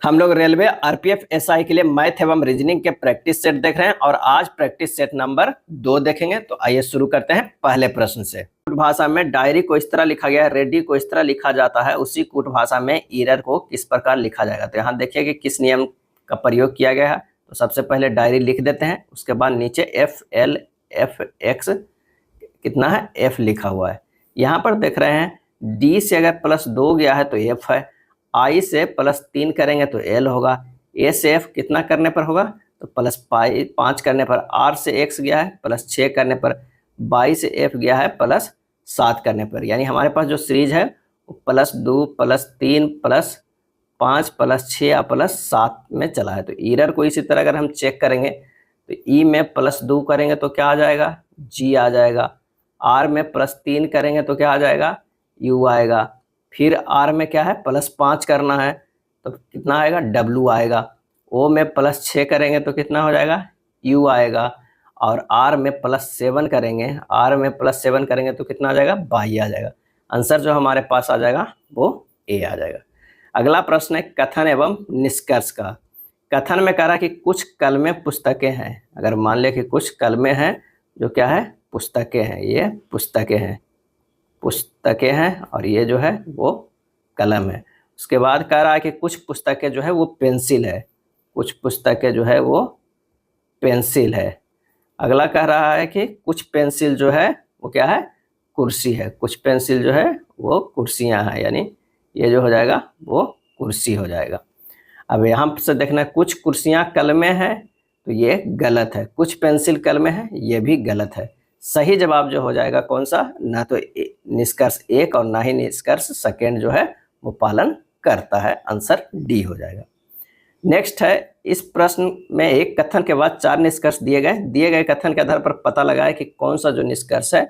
हम लोग railway RPF SI के लिए मैथ एवं रीजनिंग के प्रैक्टिस सेट देख रहे हैं और आज प्रैक्टिस सेट नंबर 2 देखेंगे। तो आइए शुरू करते हैं पहले प्रश्न से। कूट भाषा में डायरी को इस तरह लिखा गया है, रेडी को इस तरह लिखा जाता है, उसी कूट भाषा में ईरर को किस प्रकार लिखा जाएगा। तो यहाँ देखिए कि किस नियम का प्रयोग किया गया है। तो सबसे पहले डायरी लिख देते हैं, उसके बाद नीचे एफ एल एफ एक्स कितना है एफ लिखा हुआ है। यहाँ पर देख रहे हैं डी से अगर +2 गया है तो एफ है, आई से +3 करेंगे तो एल होगा, ए से एफ कितना करने पर होगा तो +5 करने पर, आर से एक्स गया है +6 करने पर, बाई से एफ गया है +7 करने पर। यानी हमारे पास जो सीरीज है वो +2 +3 +5 +6 या +7 में चला है। तो ईरर को इसी तरह अगर हम चेक करेंगे तो ई में +2 करेंगे तो क्या आ जाएगा जी आ जाएगा, आर में +3 करेंगे तो क्या आ जाएगा यू आएगा, फिर आर में क्या है +5 करना है तो कितना आएगा डब्लू आएगा, ओ में +6 करेंगे तो कितना हो जाएगा यू आएगा, और आर में +7 करेंगे, आर में +7 करेंगे तो कितना आ जाएगा बाई आ जाएगा। आंसर जो हमारे पास आ जाएगा वो ए आ जाएगा। अगला प्रश्न है कथन एवं निष्कर्ष का। कथन में कह रहा कि कुछ कलमें पुस्तकें हैं। अगर मान ले कि कुछ कलमें हैं जो क्या है पुस्तकें हैं, ये पुस्तकें हैं, पुस्तकें हैं और ये जो है वो कलम है। उसके बाद कह रहा है कि कुछ पुस्तकें जो है वो पेंसिल है, कुछ पुस्तकें जो है वो पेंसिल है। अगला कह रहा है कि कुछ पेंसिल जो है वो क्या है कुर्सी है, कुछ पेंसिल जो है वो कुर्सियां हैं, यानी ये जो हो जाएगा वो कुर्सी हो जाएगा। अब यहाँ से देखना कुछ कुर्सियां कलमें हैं तो ये गलत है, कुछ पेंसिल कलमें हैं ये भी गलत है। सही जवाब जो हो जाएगा कौन सा, ना तो निष्कर्ष 1 और ना ही निष्कर्ष सेकेंड जो है वो पालन करता है। आंसर डी हो जाएगा। नेक्स्ट है इस प्रश्न में एक कथन के बाद 4 निष्कर्ष दिए गए कथन के आधार पर पता लगाए कि कौन सा जो निष्कर्ष है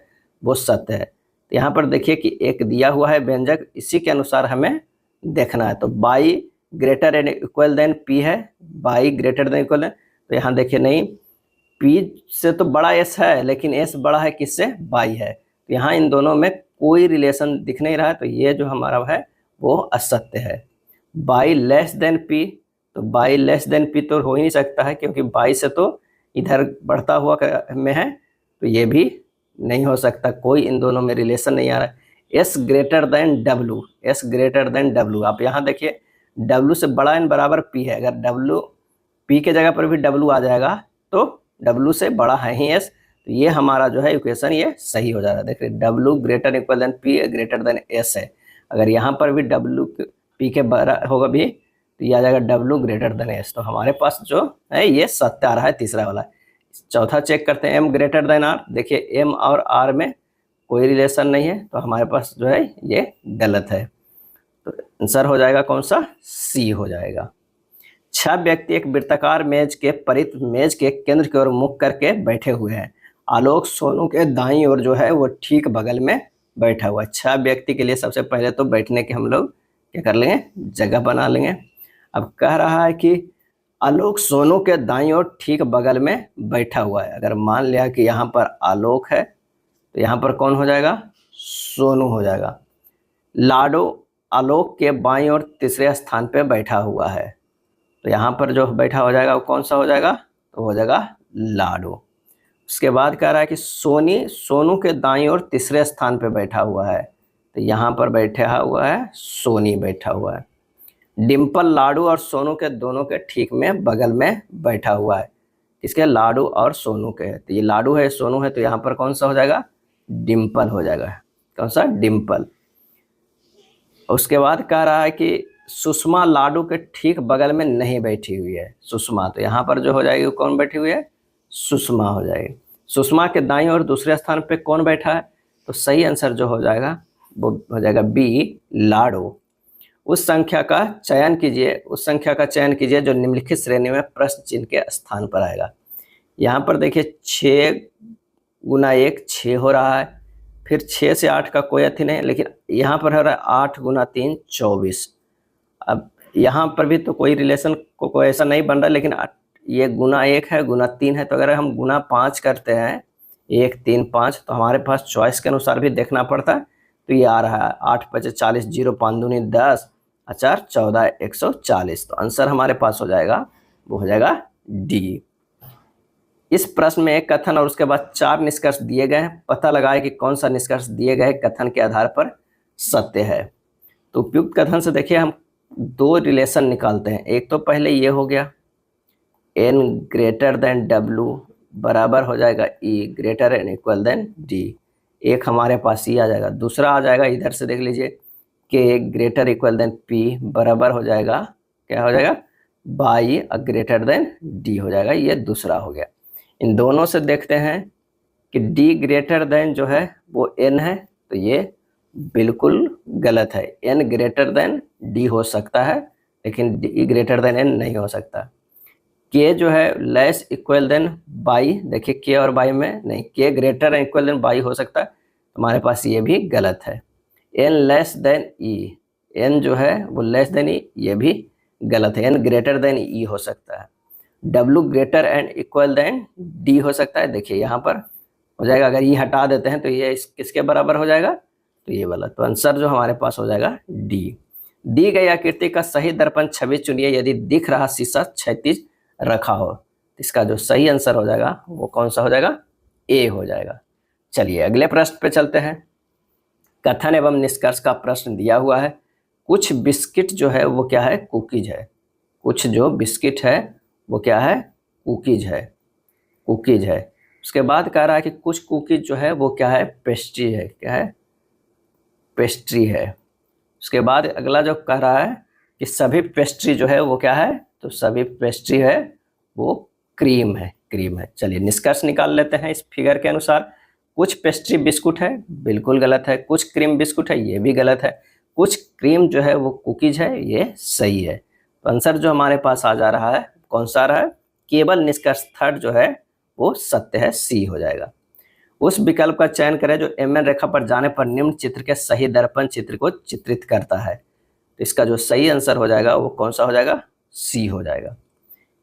वो सत्य है। तो यहाँ पर देखिए कि एक दिया हुआ है व्यंजक, इसी के अनुसार हमें देखना है। तो by greater and equal than P है, बाई ग्रेटर देन इक्वल, तो यहाँ देखिए नहीं पी से तो बड़ा एस है लेकिन एस बड़ा है किससे बाई है, तो यहाँ इन दोनों में कोई रिलेशन दिख नहीं रहा है, तो ये जो हमारा है वो असत्य है। बाई लेस देन पी, तो बाई लेस देन पी तो हो ही नहीं सकता है क्योंकि बाई से तो इधर बढ़ता हुआ में है, तो ये भी नहीं हो सकता, कोई इन दोनों में रिलेशन नहीं आ रहा है। S greater than W, S greater than W, आप यहाँ देखिए डब्लू से बड़ा एन बराबर पी है, अगर डब्लू पी के जगह पर भी डब्लू आ जाएगा तो डब्लू से बड़ा है ही एस, तो ये हमारा जो है इक्वेशन ये सही हो जा रहा है। देखिए W greater equal than P greater than S है, अगर यहाँ पर भी डब्लू पी के बड़ा होगा भी तो ये आ जाएगा डब्लू ग्रेटर देन एस, तो हमारे पास जो है ये सत्य आ रहा है तीसरा वाला। चौथा चेक करते हैं एम ग्रेटर देन आर, देखिए एम और आर में कोई रिलेशन नहीं है, तो हमारे पास जो है ये गलत है, तो आंसर हो जाएगा कौन सा सी हो जाएगा। 6 व्यक्ति एक वृत्ताकार मेज के परित मेज के केंद्र की ओर मुख करके बैठे हुए हैं। आलोक सोनू के दाईं ओर जो है वो ठीक बगल में बैठा हुआ है। 6 व्यक्ति के लिए सबसे पहले तो बैठने के हम लोग क्या कर लेंगे जगह बना लेंगे। अब कह रहा है कि आलोक सोनू के दाईं ओर ठीक बगल में बैठा हुआ है। अगर मान लिया कि यहाँ पर आलोक है तो यहाँ पर कौन हो जाएगा सोनू हो जाएगा। लाडो आलोक के बाईं ओर तीसरे स्थान पे बैठा हुआ है, तो यहाँ पर जो बैठा हो जाएगा वो कौन सा हो जाएगा तो हो जाएगा लाडो। उसके बाद कह रहा है कि सोनी सोनू के दाईं ओर तीसरे स्थान पे बैठा हुआ है, तो यहाँ पर बैठा हुआ है सोनी बैठा हुआ है। डिम्पल लाडू और सोनू के दोनों के ठीक में बगल में बैठा हुआ है, इसके लाडू और सोनू के है, तो ये लाडू है सोनू है, तो यहाँ पर कौन सा हो जाएगा डिम्पल हो जाएगा, कौन सा डिम्पल। उसके बाद कह रहा है कि सुषमा लाडू के ठीक बगल में नहीं बैठी हुई है, सुषमा, तो यहाँ पर जो हो जाएगी कौन बैठी हुई है सुषमा हो जाएगी। सुषमा के दाईं ओर दूसरे स्थान पे कौन बैठा है, तो सही आंसर जो हो जाएगा वो हो जाएगा बी लाडू। उस संख्या का चयन कीजिए, उस संख्या का चयन कीजिए जो निम्नलिखित श्रेणी में प्रश्न चिन्ह के स्थान पर आएगा। यहाँ पर देखिए 6 गुना 1 6 हो रहा है, फिर 6 से 8 का कोई अथी नहीं, लेकिन यहाँ पर हो रहा है 8 गुना 3 24। अब यहाँ पर भी तो कोई रिलेशन कोई ऐसा नहीं बन रहा, लेकिन ये गुना 1 है गुना 3 है, तो अगर हम गुना 5 करते हैं 1 3 5 तो हमारे पास चॉइस के अनुसार भी देखना पड़ता है, तो ये आ रहा है 8 5 40 0 5 दूनी 10 4 14 140। तो आंसर हमारे पास हो जाएगा, वो हो जाएगा डी। इस प्रश्न में एक कथन और उसके बाद 4 निष्कर्ष दिए गए हैं। पता लगाए कि कौन सा निष्कर्ष दिए गए कथन के आधार पर सत्य है। तो उपयुक्त कथन से देखिए हम 2 रिलेशन निकालते हैं। एक तो पहले ये हो गया n ग्रेटर देन w बराबर हो जाएगा e greater and equal than d। एक हमारे पास ये आ जाएगा। दूसरा आ जाएगा, इधर से देख लीजिए, k greater equal than p बराबर हो जाएगा, क्या हो जाएगा, बाई ग्रेटर देन d हो जाएगा। ये दूसरा हो गया। इन दोनों से देखते हैं कि d ग्रेटर देन जो है वो n है, तो ये बिल्कुल गलत है। n ग्रेटर देन d हो सकता है, लेकिन d ग्रेटर देन n नहीं हो सकता। k जो है लेस इक्वल देन बाई, देखिए k और बाई में नहीं, k greater and equal than by हो सकता है, हमारे पास ये भी गलत है। n less than e, n जो है वो लेस देन e, ये भी गलत है। n ग्रेटर देन e हो सकता है। w greater and equal than d हो सकता है, देखिए यहाँ पर हो जाएगा, अगर ये हटा देते हैं तो ये किसके बराबर हो जाएगा, तो ये वाला। तो आंसर जो हमारे पास हो जाएगा डी। दी गई आकृति का सही दर्पण छवि चुनिए यदि दिख रहा शीशा क्षैतिज रखा हो। इसका जो सही आंसर हो जाएगा वो कौन सा हो जाएगा, ए हो जाएगा। चलिए अगले प्रश्न पे चलते हैं। कथन एवं निष्कर्ष का प्रश्न दिया हुआ है। कुछ बिस्किट जो है वो क्या है, कुकीज है। कुछ जो बिस्किट है वो क्या है, कुकीज है, कुकीज है। उसके बाद कह रहा है कि कुछ कुकीज जो है वो क्या है, पेस्ट्री है, क्या है, पेस्ट्री है। उसके बाद अगला जो कह रहा है कि सभी पेस्ट्री जो है वो क्या है, तो सभी पेस्ट्री है वो क्रीम है, क्रीम है। चलिए निष्कर्ष निकाल लेते हैं इस फिगर के अनुसार। कुछ पेस्ट्री बिस्कुट है, बिल्कुल गलत है। कुछ क्रीम बिस्कुट है, ये भी गलत है। कुछ क्रीम जो है वो कुकीज है, ये सही है। तो आंसर जो हमारे पास आ जा रहा है कौन सा आ रहा है, केवल निष्कर्ष थर्ड जो है वो सत्य है, सी हो जाएगा। उस विकल्प का चयन करें जो MN रेखा पर जाने पर निम्न चित्र के सही दर्पण चित्र को चित्रित करता है। तो इसका जो सही आंसर हो जाएगा वो कौन सा हो जाएगा, सी हो जाएगा।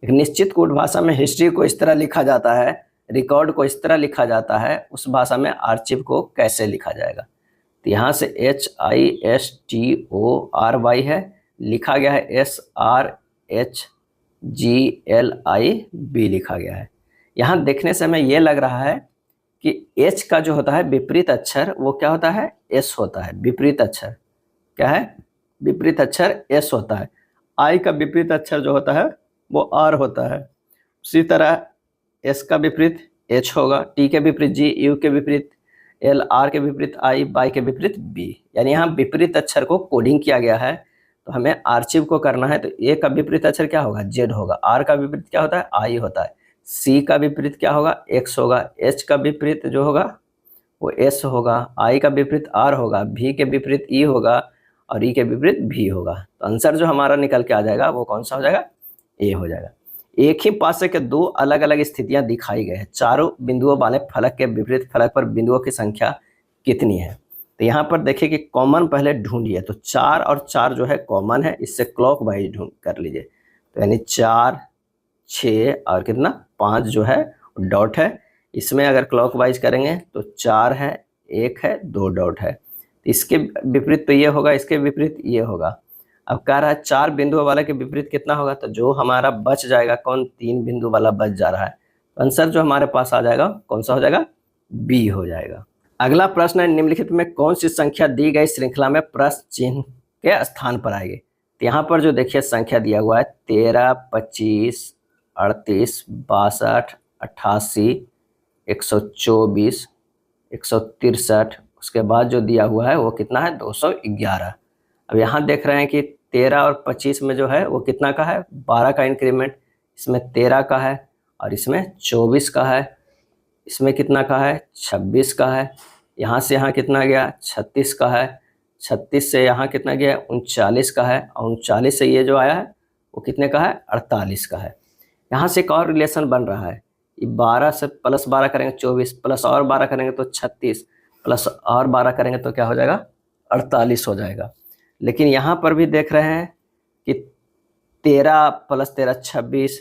एक निश्चित कूट भाषा में हिस्ट्री को इस तरह लिखा जाता है, रिकॉर्ड को इस तरह लिखा जाता है, उस भाषा में आर्चिव को कैसे लिखा जाएगा। तो यहाँ से HISTORY है, लिखा गया है SRHGLIB लिखा गया है। यहाँ देखने से हमें ये लग रहा है कि H का जो होता है विपरीत अक्षर वो क्या होता है, S होता है। विपरीत अक्षर क्या है, विपरीत अक्षर S होता है। I का विपरीत अक्षर जो होता है वो R होता है। उसी तरह S का विपरीत H होगा, T के विपरीत G, U के विपरीत L, R के विपरीत I, Y के विपरीत B। यानी यहाँ विपरीत अक्षर को कोडिंग किया गया है। तो हमें आर्चिव को करना है, तो A का विपरीत अक्षर क्या होगा, Z होगा। R का विपरीत क्या होता है, I होता है। C का विपरीत क्या होगा, X होगा। H का विपरीत जो होगा वो S होगा। I का विपरीत R होगा। V के विपरीत E होगा और E के विपरीत V होगा। तो आंसर जो हमारा निकल के आ जाएगा वो कौन सा हो जाएगा, ए हो जाएगा। एक ही पासे के 2 अलग अलग स्थितियां दिखाई गई है। चारों बिंदुओं वाले फलक के विपरीत फलक पर बिंदुओं की संख्या कितनी है। तो यहाँ पर देखिए कि कॉमन पहले ढूंढिए। तो 4 और 4 जो है कॉमन है, इससे क्लॉक वाइज ढूंढ कर लीजिए। तो यानी 4, 6 और कितना 5 जो है डॉट है। इसमें अगर क्लॉक वाइज करेंगे तो 4 है, 1 है, 2 डॉट है। तो इसके विपरीत तो ये होगा, इसके विपरीत ये होगा। अब कह रहा है 4 बिंदुओं वाला के विपरीत कितना होगा, तो जो हमारा बच जाएगा कौन, 3 बिंदु वाला बच जा रहा है। आंसर जो हमारे पास आ जाएगा कौन सा हो जाएगा, बी हो जाएगा। अगला प्रश्न है निम्नलिखित में कौन सी संख्या दी गई श्रृंखला में प्रश्न चिन्ह के स्थान पर आएगी। तो यहाँ पर जो देखिए संख्या दिया हुआ है 13, 25, 38, 62, 88, 124, 163। उसके बाद जो दिया हुआ है वो कितना है, 211। अब यहाँ देख रहे हैं कि 13 और 25 में जो है वो कितना का है, 12 का इंक्रीमेंट। इसमें 13 का है और इसमें 24 का है। इसमें कितना का है, 26 का है। यहाँ से यहाँ कितना गया, 36 का है। 36 से यहाँ कितना गया, 39 का है। और 39 से ये जो आया है वो कितने का है, 48 का है। यहाँ से एक और रिलेशन बन रहा है, 12 से प्लस 12 करेंगे 24, प्लस और 12 करेंगे तो 36, प्लस और 12 करेंगे तो क्या हो जाएगा, 48 हो जाएगा। लेकिन यहाँ पर भी देख रहे हैं कि 13 प्लस 13 26,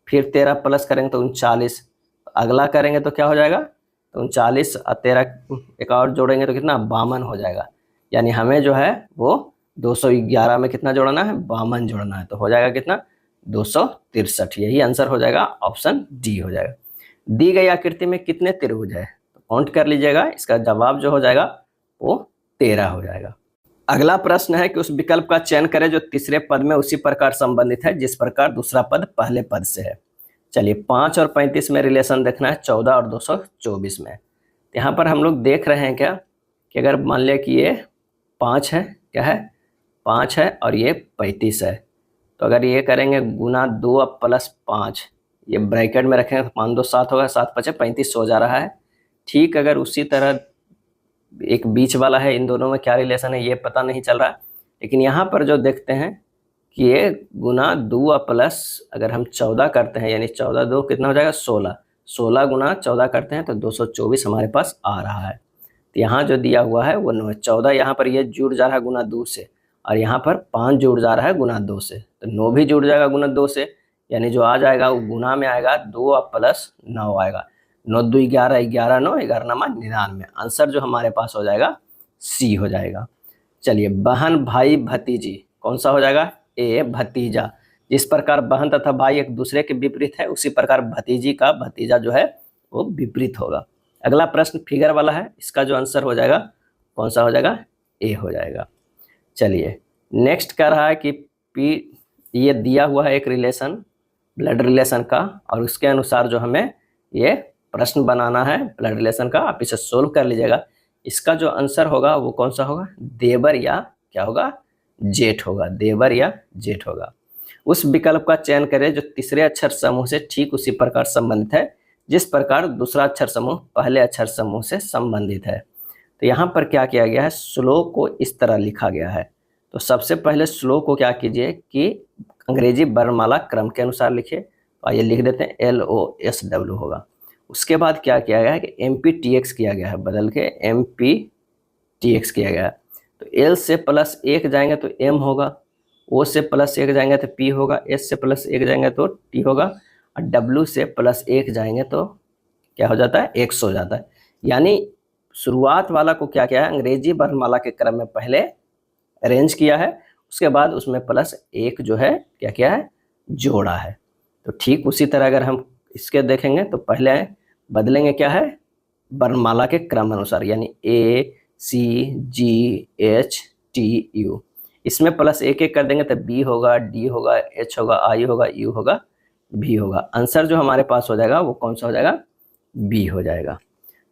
फिर 13 प्लस करेंगे तो 39, अगला करेंगे तो क्या हो जाएगा, तो 39 और 13 एक और जोड़ेंगे तो कितना, 52 हो जाएगा। यानी हमें जो है वो 211 में कितना जोड़ना है, 52 जोड़ना है, तो हो जाएगा कितना, 263। यही आंसर हो जाएगा, ऑप्शन डी हो जाएगा। दी गई आकृति में कितने त्रिभुज है, तो काउंट कर लीजिएगा, इसका जवाब जो हो जाएगा वो 13 हो जाएगा। अगला प्रश्न है कि उस विकल्प का चयन करें जो तीसरे पद में उसी प्रकार संबंधित है जिस प्रकार दूसरा पद पहले पद से है। चलिए 5 और 35 में रिलेशन देखना है, 14 और 224 में। यहाँ पर हम लोग देख रहे हैं क्या कि अगर मान लिया कि ये 5 है, क्या है, 5 है और ये 35 है, तो अगर ये करेंगे गुना 2 प्लस 5, ये ब्रैकेट में रखेंगे तो 5 2 7 होगा, 7 5 35 हो जा रहा है। ठीक, अगर उसी तरह एक बीच वाला है, इन दोनों में क्या रिलेशन है ये पता नहीं चल रहा, लेकिन यहाँ पर जो देखते हैं कि ये गुना 2 प्लस अगर हम 14 करते हैं, यानी 14 2 कितना हो जाएगा, 16, 16 गुना 14 करते हैं तो 224 हमारे पास आ रहा है। तो यहाँ जो दिया हुआ है वो 9 है, 14 यहाँ पर ये जुड़ जा रहा है गुना 2 से, और यहाँ पर 5 जुड़ जा रहा है गुना 2 से, तो 9 भी जुड़ जाएगा गुना 2 से, यानी जो आ जाएगा वो गुना में आएगा 2 प्लस 9 आएगा, 9 2 11, 11 9, 11 9 99। आंसर जो हमारे पास हो जाएगा सी हो जाएगा। चलिए बहन भाई भतीजी कौन सा हो जाएगा, ए भतीजा। जिस प्रकार बहन तथा भाई एक दूसरे के विपरीत है उसी प्रकार भतीजी का भतीजा जो है वो विपरीत होगा। अगला प्रश्न फिगर वाला है, इसका जो आंसर हो जाएगा कौन सा हो जाएगा, ए हो जाएगा। चलिए नेक्स्ट कह रहा है कि पी, ये दिया हुआ है एक रिलेशन ब्लड रिलेशन का, और उसके अनुसार जो हमें ये प्रश्न बनाना है ब्लड रिलेशन का, आप इसे सोल्व कर लीजिएगा। इसका जो आंसर होगा वो कौन सा होगा, देवर या क्या होगा, जेठ होगा, देवर या जेठ होगा। उस विकल्प का चयन करें जो तीसरे अक्षर समूह से ठीक उसी प्रकार संबंधित है जिस प्रकार दूसरा अक्षर समूह पहले अक्षर समूह से संबंधित है। तो यहाँ पर क्या किया गया है, श्लोक को इस तरह लिखा गया है। तो सबसे पहले श्लोक को क्या कीजिए कि अंग्रेजी वर्णमाला क्रम के अनुसार लिखिए, तो आइए लिख देते हैं LOSW होगा। उसके बाद क्या किया गया है कि MPTX किया गया है, बदल के MPTX किया गया है। तो L से प्लस 1 जाएंगे तो M होगा, O से प्लस 1 जाएंगे तो P होगा, S से प्लस 1 जाएंगे तो T होगा, और W से प्लस 1 जाएंगे तो क्या हो जाता है, X हो जाता है। यानी शुरुआत वाला को क्या किया है, अंग्रेजी वर्णमाला के क्रम में पहले अरेंज किया है, उसके बाद उसमें प्लस 1 जो है क्या किया है, जोड़ा है। तो ठीक उसी तरह अगर हम इसके देखेंगे तो पहले बदलेंगे क्या है, वर्णमाला के क्रम अनुसार, यानी ACGHTU, इसमें प्लस 1 1 कर देंगे तो B होगा, D होगा, H होगा, I होगा, U होगा, B होगा। आंसर जो हमारे पास हो जाएगा वो कौन सा हो जाएगा, B हो जाएगा।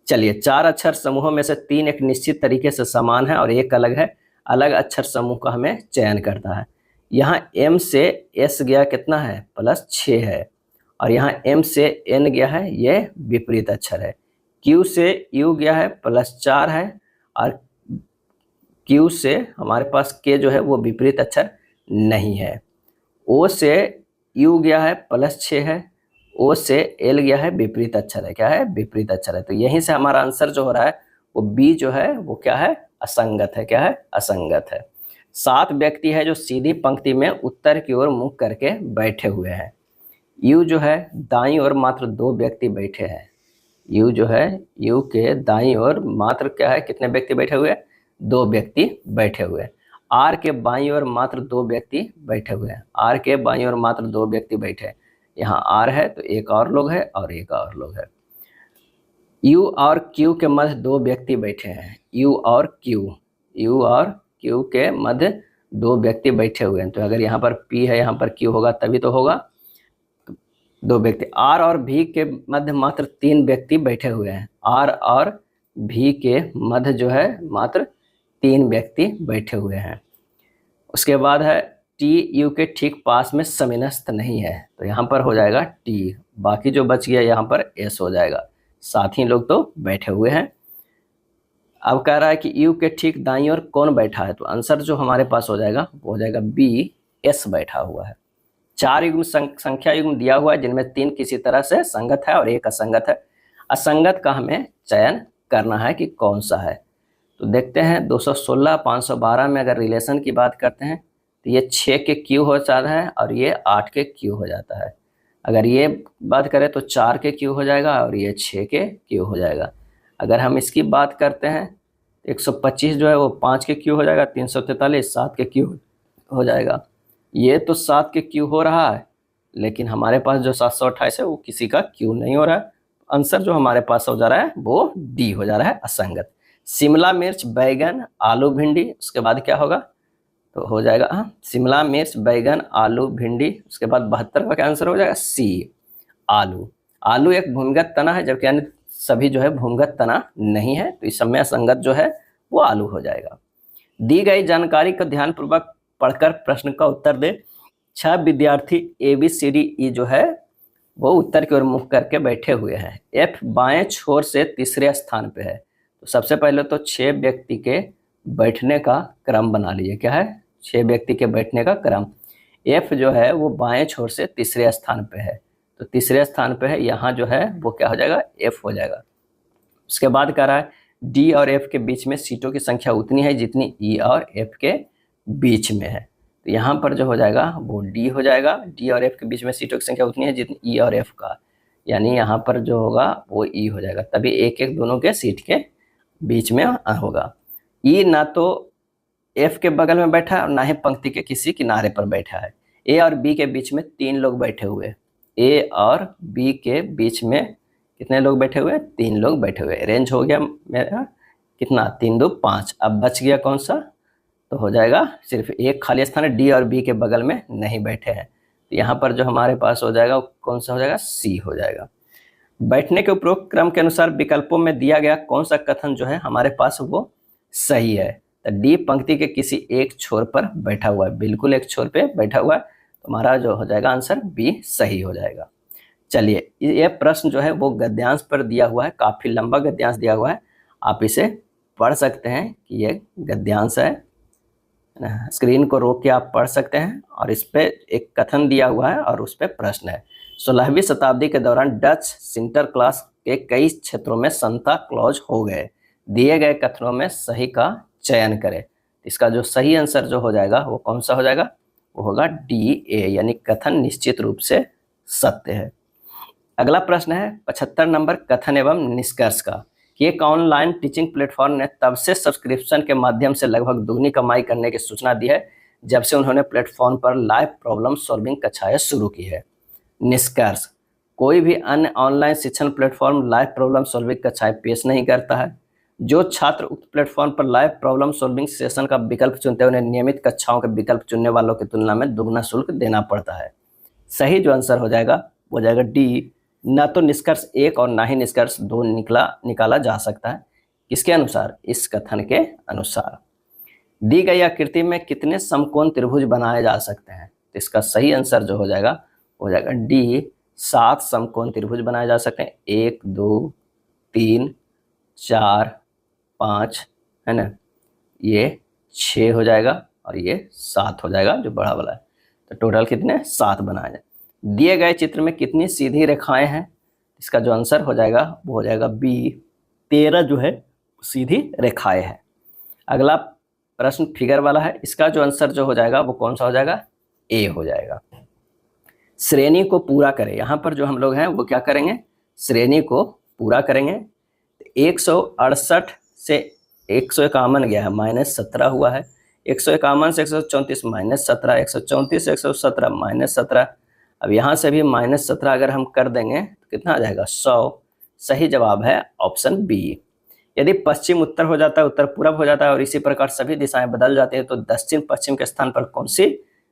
चलिए 4 अक्षर समूहों में से 3 एक निश्चित तरीके से समान है और एक अलग है, अलग अक्षर समूह का हमें चयन करता है। यहाँ M से S गया कितना है, प्लस 6 है, और यहाँ M से N गया है, ये विपरीत अक्षर है। Q से U गया है, प्लस 4 है, और Q से हमारे पास K जो है वो विपरीत अक्षर नहीं है। O से U गया है, प्लस 6 है, O से L गया है, विपरीत अक्षर है, क्या है, विपरीत अक्षर है। तो यहीं से हमारा आंसर जो हो रहा है वो B जो है वो क्या है, असंगत है, क्या है, असंगत है। 7 व्यक्ति है जो सीधी पंक्ति में उत्तर की ओर मुख करके बैठे हुए हैं। U जो है दाईं ओर मात्र 2 व्यक्ति बैठे हैं। U जो है, U के दाईं ओर मात्र क्या है, कितने व्यक्ति बैठे हुए हैं, 2 व्यक्ति बैठे हुए हैं। R के बाईं ओर मात्र 2 व्यक्ति बैठे हुए हैं। R के बाईं ओर मात्र 2 व्यक्ति बैठे हैं। यहाँ R है तो एक और लोग है और एक और लोग है। U और Q के मध्य 2 व्यक्ति बैठे हैं। U और Q के मध्य 2 व्यक्ति बैठे हुए हैं। तो अगर यहाँ पर P है, यहाँ पर Q होगा तभी तो होगा, 2 व्यक्ति। R और V के मध्य मात्र 3 व्यक्ति बैठे हुए हैं। R और V के मध्य जो है मात्र 3 व्यक्ति बैठे हुए हैं। उसके बाद है T U के ठीक पास में समीनस्थ नहीं है, तो यहाँ पर हो जाएगा T, बाकी जो बच गया यहाँ पर S हो जाएगा, साथ ही लोग तो बैठे हुए हैं। अब कह रहा है कि U के ठीक दाईं ओर कौन बैठा है, तो आंसर जो हमारे पास हो जाएगा वो हो जाएगा B, S बैठा हुआ है। 4 युग्म संख्या युग्म दिया हुआ है जिनमें 3 किसी तरह से संगत है और 1 असंगत है। असंगत का हमें चयन करना है कि कौन सा है। तो देखते हैं 216 512 में अगर रिलेशन की बात करते हैं तो ये 6 के Q हो जाता है और ये 8 के Q हो जाता है। अगर ये बात करें तो 4 के Q हो जाएगा और ये 6 के Q हो जाएगा। अगर हम इसकी बात करते हैं 125 जो है वो 5 के क्यू हो जाएगा, 343 7 के क्यू हो जाएगा। ये तो 7 के क्यू हो रहा है, लेकिन हमारे पास जो 728 है वो किसी का क्यू नहीं हो रहा है। आंसर जो हमारे पास हो जा रहा है वो डी हो जा रहा है, असंगत। शिमला मिर्च, बैगन, आलू, भिंडी, उसके बाद क्या होगा, तो हो जाएगा शिमला मिर्च, बैगन, आलू, भिंडी, उसके बाद 72 का क्या आंसर हो जाएगा, सी, आलू। आलू एक भूमिगत तना है, जबकि अन्य सभी जो है भूमिगत तना नहीं है, तो इस समय असंगत जो है वो आलू हो जाएगा। दी गई जानकारी को ध्यानपूर्वक पढ़कर प्रश्न का उत्तर दे। 6 विद्यार्थी ABCDE जो है वो उत्तर की ओर मुख करके बैठे हुए हैं। F बाएं छोर से तीसरे स्थान पे है। तो सबसे पहले तो 6 व्यक्ति के बैठने का क्रम बना लीजिए। क्या है, 6 व्यक्ति के बैठने का क्रम। F जो है वो बाएं छोर से तीसरे स्थान पे है, तो तीसरे स्थान पे है, यहाँ जो है वो क्या हो जाएगा, F हो जाएगा। उसके बाद कह रहा है D और F के बीच में सीटों की संख्या उतनी है जितनी E और F के बीच में है। तो यहाँ पर जो हो जाएगा वो D हो जाएगा। D और F के बीच में सीटों की संख्या उतनी है जितनी E और F का, यानी यहाँ पर जो होगा वो E हो जाएगा। तभी एक एक दोनों के सीट के बीच में होगा। E ना तो F के बगल में बैठा है और ना ही पंक्ति के किसी किनारे पर बैठा है। A और B के बीच में 3 लोग बैठे हुए। A और B के बीच में कितने लोग बैठे हुए, 3 लोग बैठे हुए। रेंज हो गया मेरा कितना, 3 2 5। अब बच गया कौन सा, तो हो जाएगा सिर्फ एक खाली स्थान है, D और B के बगल में नहीं बैठे हैं। तो यहाँ पर जो हमारे पास हो जाएगा कौन सा हो जाएगा, C हो जाएगा। बैठने के उपरोक्त क्रम के अनुसार विकल्पों में दिया गया कौन सा कथन जो है हमारे पास वो सही है। तो D पंक्ति के किसी एक छोर पर बैठा हुआ है, बिल्कुल एक छोर पे बैठा हुआ है, तो हमारा जो हो जाएगा आंसर B सही हो जाएगा। चलिए, ये प्रश्न जो है वो गद्यांश पर दिया हुआ है, काफी लंबा गद्यांश दिया हुआ है, आप इसे पढ़ सकते हैं कि ये गद्यांश है। स्क्रीन को रोक के आप पढ़ सकते हैं, और इस पे एक कथन दिया हुआ है और उस पे प्रश्न है। 16वीं शताब्दी के दौरान डच सिंटरक्लास के कई क्षेत्रों में सांता क्लॉज हो गए। दिए गए कथनों में सही का चयन करें। इसका जो सही आंसर जो हो जाएगा वो कौन सा हो जाएगा, वो होगा DA, यानी कथन निश्चित रूप से सत्य है। अगला प्रश्न है 75 नंबर, कथन एवं निष्कर्ष का, कि एक ऑनलाइन टीचिंग प्लेटफॉर्म ने तब से सब्सक्रिप्शन के माध्यम से लगभग दुगनी कमाई करने की सूचना दी है जब से उन्होंने प्लेटफॉर्म पर लाइव प्रॉब्लम सॉल्विंग कक्षाएं शुरू की है। निष्कर्ष, कोई भी अन्य ऑनलाइन शिक्षण प्लेटफॉर्म लाइव प्रॉब्लम सॉल्विंग कक्षाएं पेश नहीं करता है। जो छात्र उक्त प्लेटफॉर्म पर लाइव प्रॉब्लम सॉल्विंग सेशन का विकल्प चुनते हैं उन्हें नियमित कक्षाओं के विकल्प चुनने वालों की तुलना में दुगना शुल्क देना पड़ता है। सही जो आंसर हो जाएगा वो जाएगा डी, ना तो निष्कर्ष 1 और ना ही निष्कर्ष 2 निकाला जा सकता है। किसके अनुसार, इस कथन के अनुसार। दी गई आकृति में कितने समकोण त्रिभुज बनाए जा सकते हैं, तो इसका सही आंसर जो हो जाएगा डी, 7 समकोण त्रिभुज बनाए जा सकते हैं। 1 2 3 4 5 है ना, ये 6 हो जाएगा और ये 7 हो जाएगा जो बड़ा वाला है। तो टोटल कितने, 7 बनाए जाए। दिए गए चित्र में कितनी सीधी रेखाएं हैं, इसका जो आंसर हो जाएगा वो हो जाएगा बी, 13 जो है सीधी रेखाएं हैं। अगला प्रश्न फिगर वाला है, इसका जो आंसर जो हो जाएगा वो कौन सा हो जाएगा, ए हो जाएगा। श्रेणी को पूरा करें, यहाँ पर जो हम लोग हैं वो क्या करेंगे, श्रेणी को पूरा करेंगे। 168 से 151 गया है, -17 हुआ है। 151 से 134 -17, 134 से 117 -17। अब यहाँ से भी -17 अगर हम कर देंगे तो कितना आ जाएगा, 100। सही जवाब है ऑप्शन बी। यदि पश्चिम उत्तर हो जाता है, उत्तर पूरब हो जाता है और इसी प्रकार सभी दिशाएं बदल जाती है तो दक्षिण पश्चिम के स्थान पर कौन सी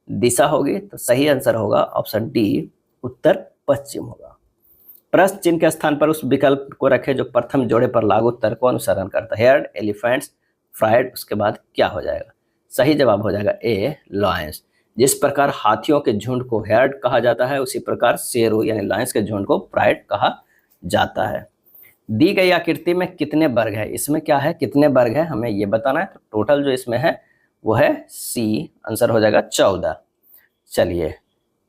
दिशा होगी, तो सही आंसर होगा ऑप्शन डी, उत्तर पश्चिम होगा। प्रश्न चिन्ह के स्थान पर उस विकल्प को रखें जो प्रथम जोड़े पर लागू तर्क को अनुसरण करता है। हेयर्ड, एलिफेंट्स, फ्राइड, उसके बाद क्या हो जाएगा, सही जवाब हो जाएगा ए, लॉयंस। जिस प्रकार हाथियों के झुंड को हेयर्ड कहा जाता है उसी प्रकार शेरों यानी लायंस के झुंड को प्राइड कहा जाता है। दी गई आकृति में कितने वर्ग है, इसमें क्या है, कितने वर्ग है हमें ये बताना है। तो टोटल जो इसमें है वो है सी, आंसर हो जाएगा 14। चलिए,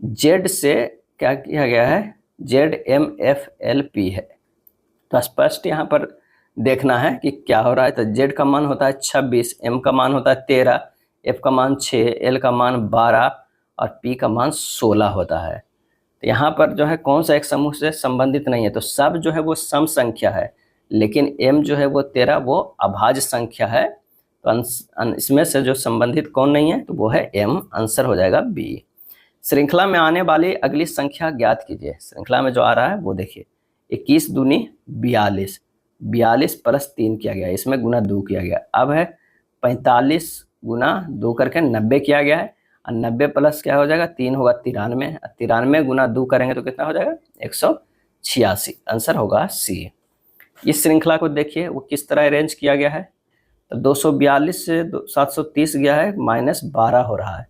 जेड से क्या किया गया है, ZMFLP है, तो स्पष्ट यहाँ पर देखना है कि क्या हो रहा है। तो जेड का मान होता है 26, M का मान होता है 13, F का मान 6, L का मान 12 और P का मान 16 होता है। तो यहाँ पर जो है कौन सा एक समूह से संबंधित नहीं है, तो सब जो है वो सम संख्या है। लेकिन m जो है वो 13 वो अभाज्य संख्या है, तो इसमें से जो संबंधित कौन नहीं है, तो वो है m, आंसर हो जाएगा b। श्रृंखला में आने वाली अगली संख्या ज्ञात कीजिए। श्रृंखला में जो आ रहा है वो देखिए, 21 दूनी 42, 42 प्लस 3 किया गया, इसमें गुना 2 किया गया। अब है 45 गुना 2 करके 90 किया गया है, और 90 प्लस क्या हो जाएगा, 3 होगा 93, 93 गुना 2 करेंगे तो कितना हो जाएगा, 186, आंसर होगा सी। इस श्रृंखला को देखिए वो किस तरह अरेंज किया गया है, तो 242 से 730 गया है, -12 हो रहा है,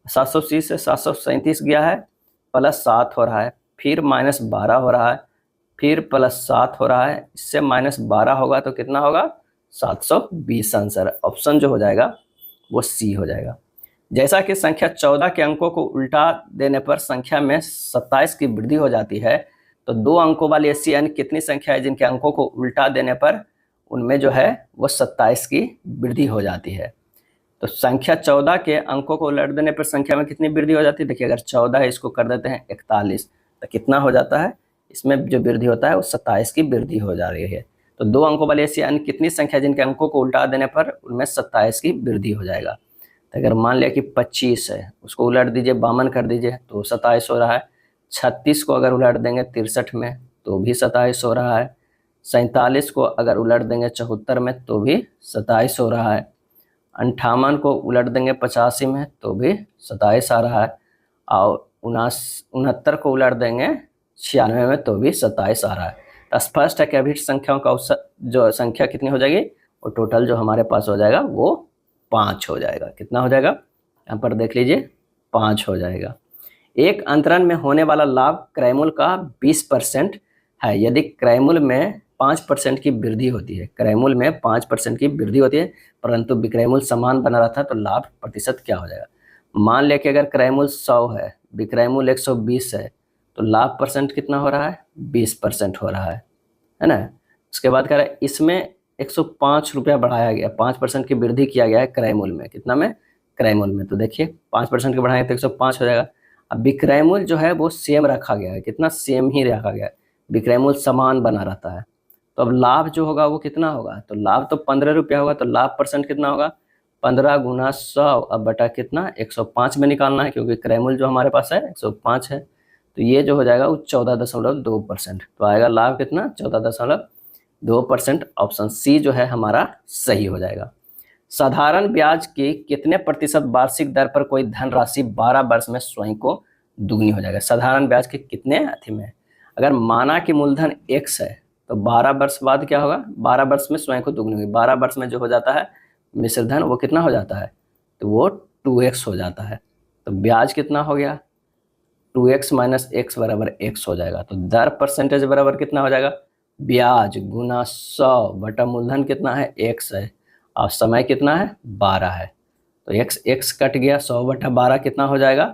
780 से 737 गया है, +7 हो रहा है, फिर -12 हो रहा है, फिर +7 हो रहा है, इससे -12 होगा तो कितना होगा, 720, आंसर ऑप्शन जो हो जाएगा वो सी हो जाएगा। जैसा कि संख्या 14 के अंकों को उल्टा देने पर संख्या में 27 की वृद्धि हो जाती है, तो 2 अंकों वाली ऐसी अन्य कितनी संख्या है जिनके अंकों को उल्टा देने पर उनमें जो है वो 27 की वृद्धि हो जाती है। तो संख्या 14 के अंकों को उलट देने पर संख्या में कितनी वृद्धि हो जाती है, देखिए अगर 14 है इसको कर देते हैं 41, तो कितना हो जाता है, इसमें जो वृद्धि होता है वो 27 की वृद्धि हो जा रही है। तो 2 अंकों वाली ऐसी अन्य कितनी संख्या जिनके अंकों को उल्टा देने पर उनमें 27 की वृद्धि हो जाएगा। तो अगर मान लिया कि 25 है, उसको उलट दीजिए 52 कर दीजिए तो 27 हो रहा है। 36 को अगर उलट देंगे 63 में तो भी 27 हो रहा है। 47 को अगर उलट देंगे 74 में तो भी 27 हो रहा है। 58 को उलट देंगे 85 में तो भी 27 आ रहा है, और 69 को उलट देंगे 96 में तो भी 27 आ रहा है। तो स्पष्ट है कि अभी संख्याओं का जो संख्या कितनी हो जाएगी, वो टोटल जो हमारे पास हो जाएगा वो 5 हो जाएगा। कितना हो जाएगा, यहाँ पर देख लीजिए 5 हो जाएगा। एक अंतरण में होने वाला लाभ क्रयमूल्य का 20% है यदि क्रयमूल्य में 5% की वृद्धि होती है। क्रयमूल्य में 5% की वृद्धि होती है परंतु विक्रयमूल्य समान बना रहता है, तो लाभ प्रतिशत क्या हो जाएगा। मान लिया कि अगर क्रयमूल्य 100 है, विक्रयमूल्य 120 है, तो लाभ परसेंट कितना हो रहा है, 20% हो रहा है ना। उसके बाद कह रहा है इसमें 105 रुपया बढ़ाया गया, 5% की वृद्धि किया गया है क्रयमूल्य में, कितना में, क्रयमूल्य में। तो देखिए 5% के बढ़ाएंगे तो 105 हो जाएगा। अब विक्रयमूल्य जो है वो सेम रखा गया है, कितना, सेम ही रखा गया है, विक्रयमूल्य समान बना रहता है। तो अब लाभ जो होगा वो कितना होगा, तो लाभ तो 15 रुपया होगा, तो लाभ परसेंट कितना होगा, 15 गुना 100 अब बटा कितना, 105 में निकालना है क्योंकि क्रयमूल्य जो हमारे पास है 105 है। तो ये जो हो जाएगा वो 14.2%, तो आएगा लाभ कितना, 14.2%। ऑप्शन सी जो है हमारा सही हो जाएगा। साधारण ब्याज की कितने प्रतिशत वार्षिक दर पर कोई धनराशि 12 वर्ष में स्वयं को दुगनी हो जाएगा। साधारण ब्याज के कितने अथी में, अगर माना कि मूलधन x है तो 12 वर्ष बाद क्या होगा, 12 वर्ष में स्वयं को दुगनी होगी। 12 वर्ष में जो हो जाता है मिश्र धन वो कितना हो जाता है, तो वो 2x हो जाता है। तो ब्याज कितना हो गया, 2x माइनस x बराबर x हो जाएगा। तो दर परसेंटेज बराबर कितना हो जाएगा, ब्याज गुना 100 बटा मूलधन कितना है, x है, और समय कितना है, 12 है। तो x कट गया, 100 बटा 12 कितना हो जाएगा,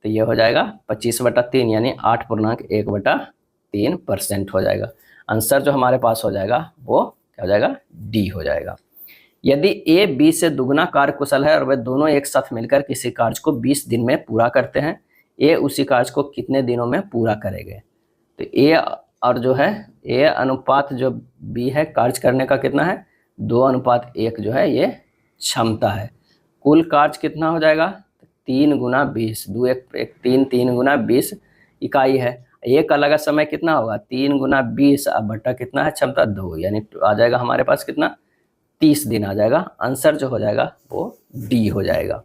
तो ये हो जाएगा 25/3 यानी 8.1/3% हो जाएगा। आंसर जो हमारे पास हो जाएगा वो क्या हो जाएगा, डी हो जाएगा। यदि ए बी से दुगना कार्य कुशल है और वे दोनों एक साथ मिलकर किसी कार्य को 20 दिन में पूरा करते हैं, ए उसी कार्य को कितने दिनों में पूरा करेंगे। तो ए और जो है ए अनुपात जो बी है कार्य करने का कितना है, 2:1 जो है ये क्षमता है। कुल कार्य कितना हो जाएगा, 3 गुना 20, 2 1 3, 3 गुना 20 इकाई है। एक का लगा समय कितना होगा, 3 गुना 20 अब बटा कितना है, क्षमता 2, यानी आ जाएगा हमारे पास कितना, 30 दिन आ जाएगा। आंसर जो हो जाएगा वो डी हो जाएगा।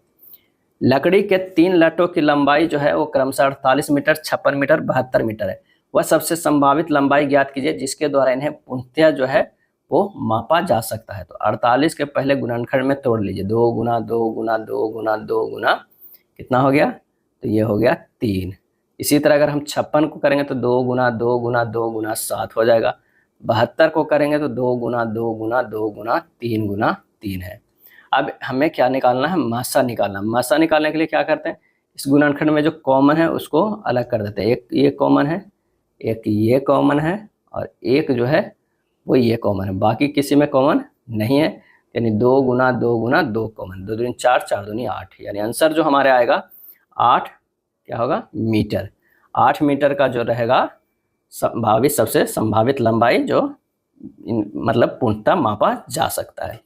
लकड़ी के 3 लटों की लंबाई जो है वो क्रमशः 48 मीटर, 56 मीटर, 72 मीटर है। वह सबसे संभावित लंबाई ज्ञात कीजिए जिसके द्वारा इन्हें पुनः जो है वो मापा जा सकता है। तो 48 के पहले गुणनखंड में तोड़ लीजिए, 2 गुना 2 गुना 2 गुना 2 गुना कितना हो गया, तो ये हो गया 3। इसी तरह अगर हम 56 को करेंगे तो 2 गुना 2 गुना 2 गुना 7 हो जाएगा। 72 को करेंगे तो 2 गुना 2 गुना 2 गुना 3 है। अब हमें क्या निकालना है, मासा निकालना। मासा निकालने के लिए क्या करते हैं, इस गुणनखंड में जो कॉमन है उसको अलग कर देते हैं। एक ये कॉमन है, एक ये कॉमन है, और एक जो है वो ये कॉमन है, बाकी किसी में कॉमन नहीं है। यानी 2 गुना 2 गुना 2 कॉमन, 2 दूनी 4, 4 दूनी 8, यानी आंसर जो हमारे आएगा 8 क्या होगा, मीटर। 8 मीटर का जो रहेगा सबसे संभावित लंबाई जो मतलब पूर्णतः मापा जा सकता है।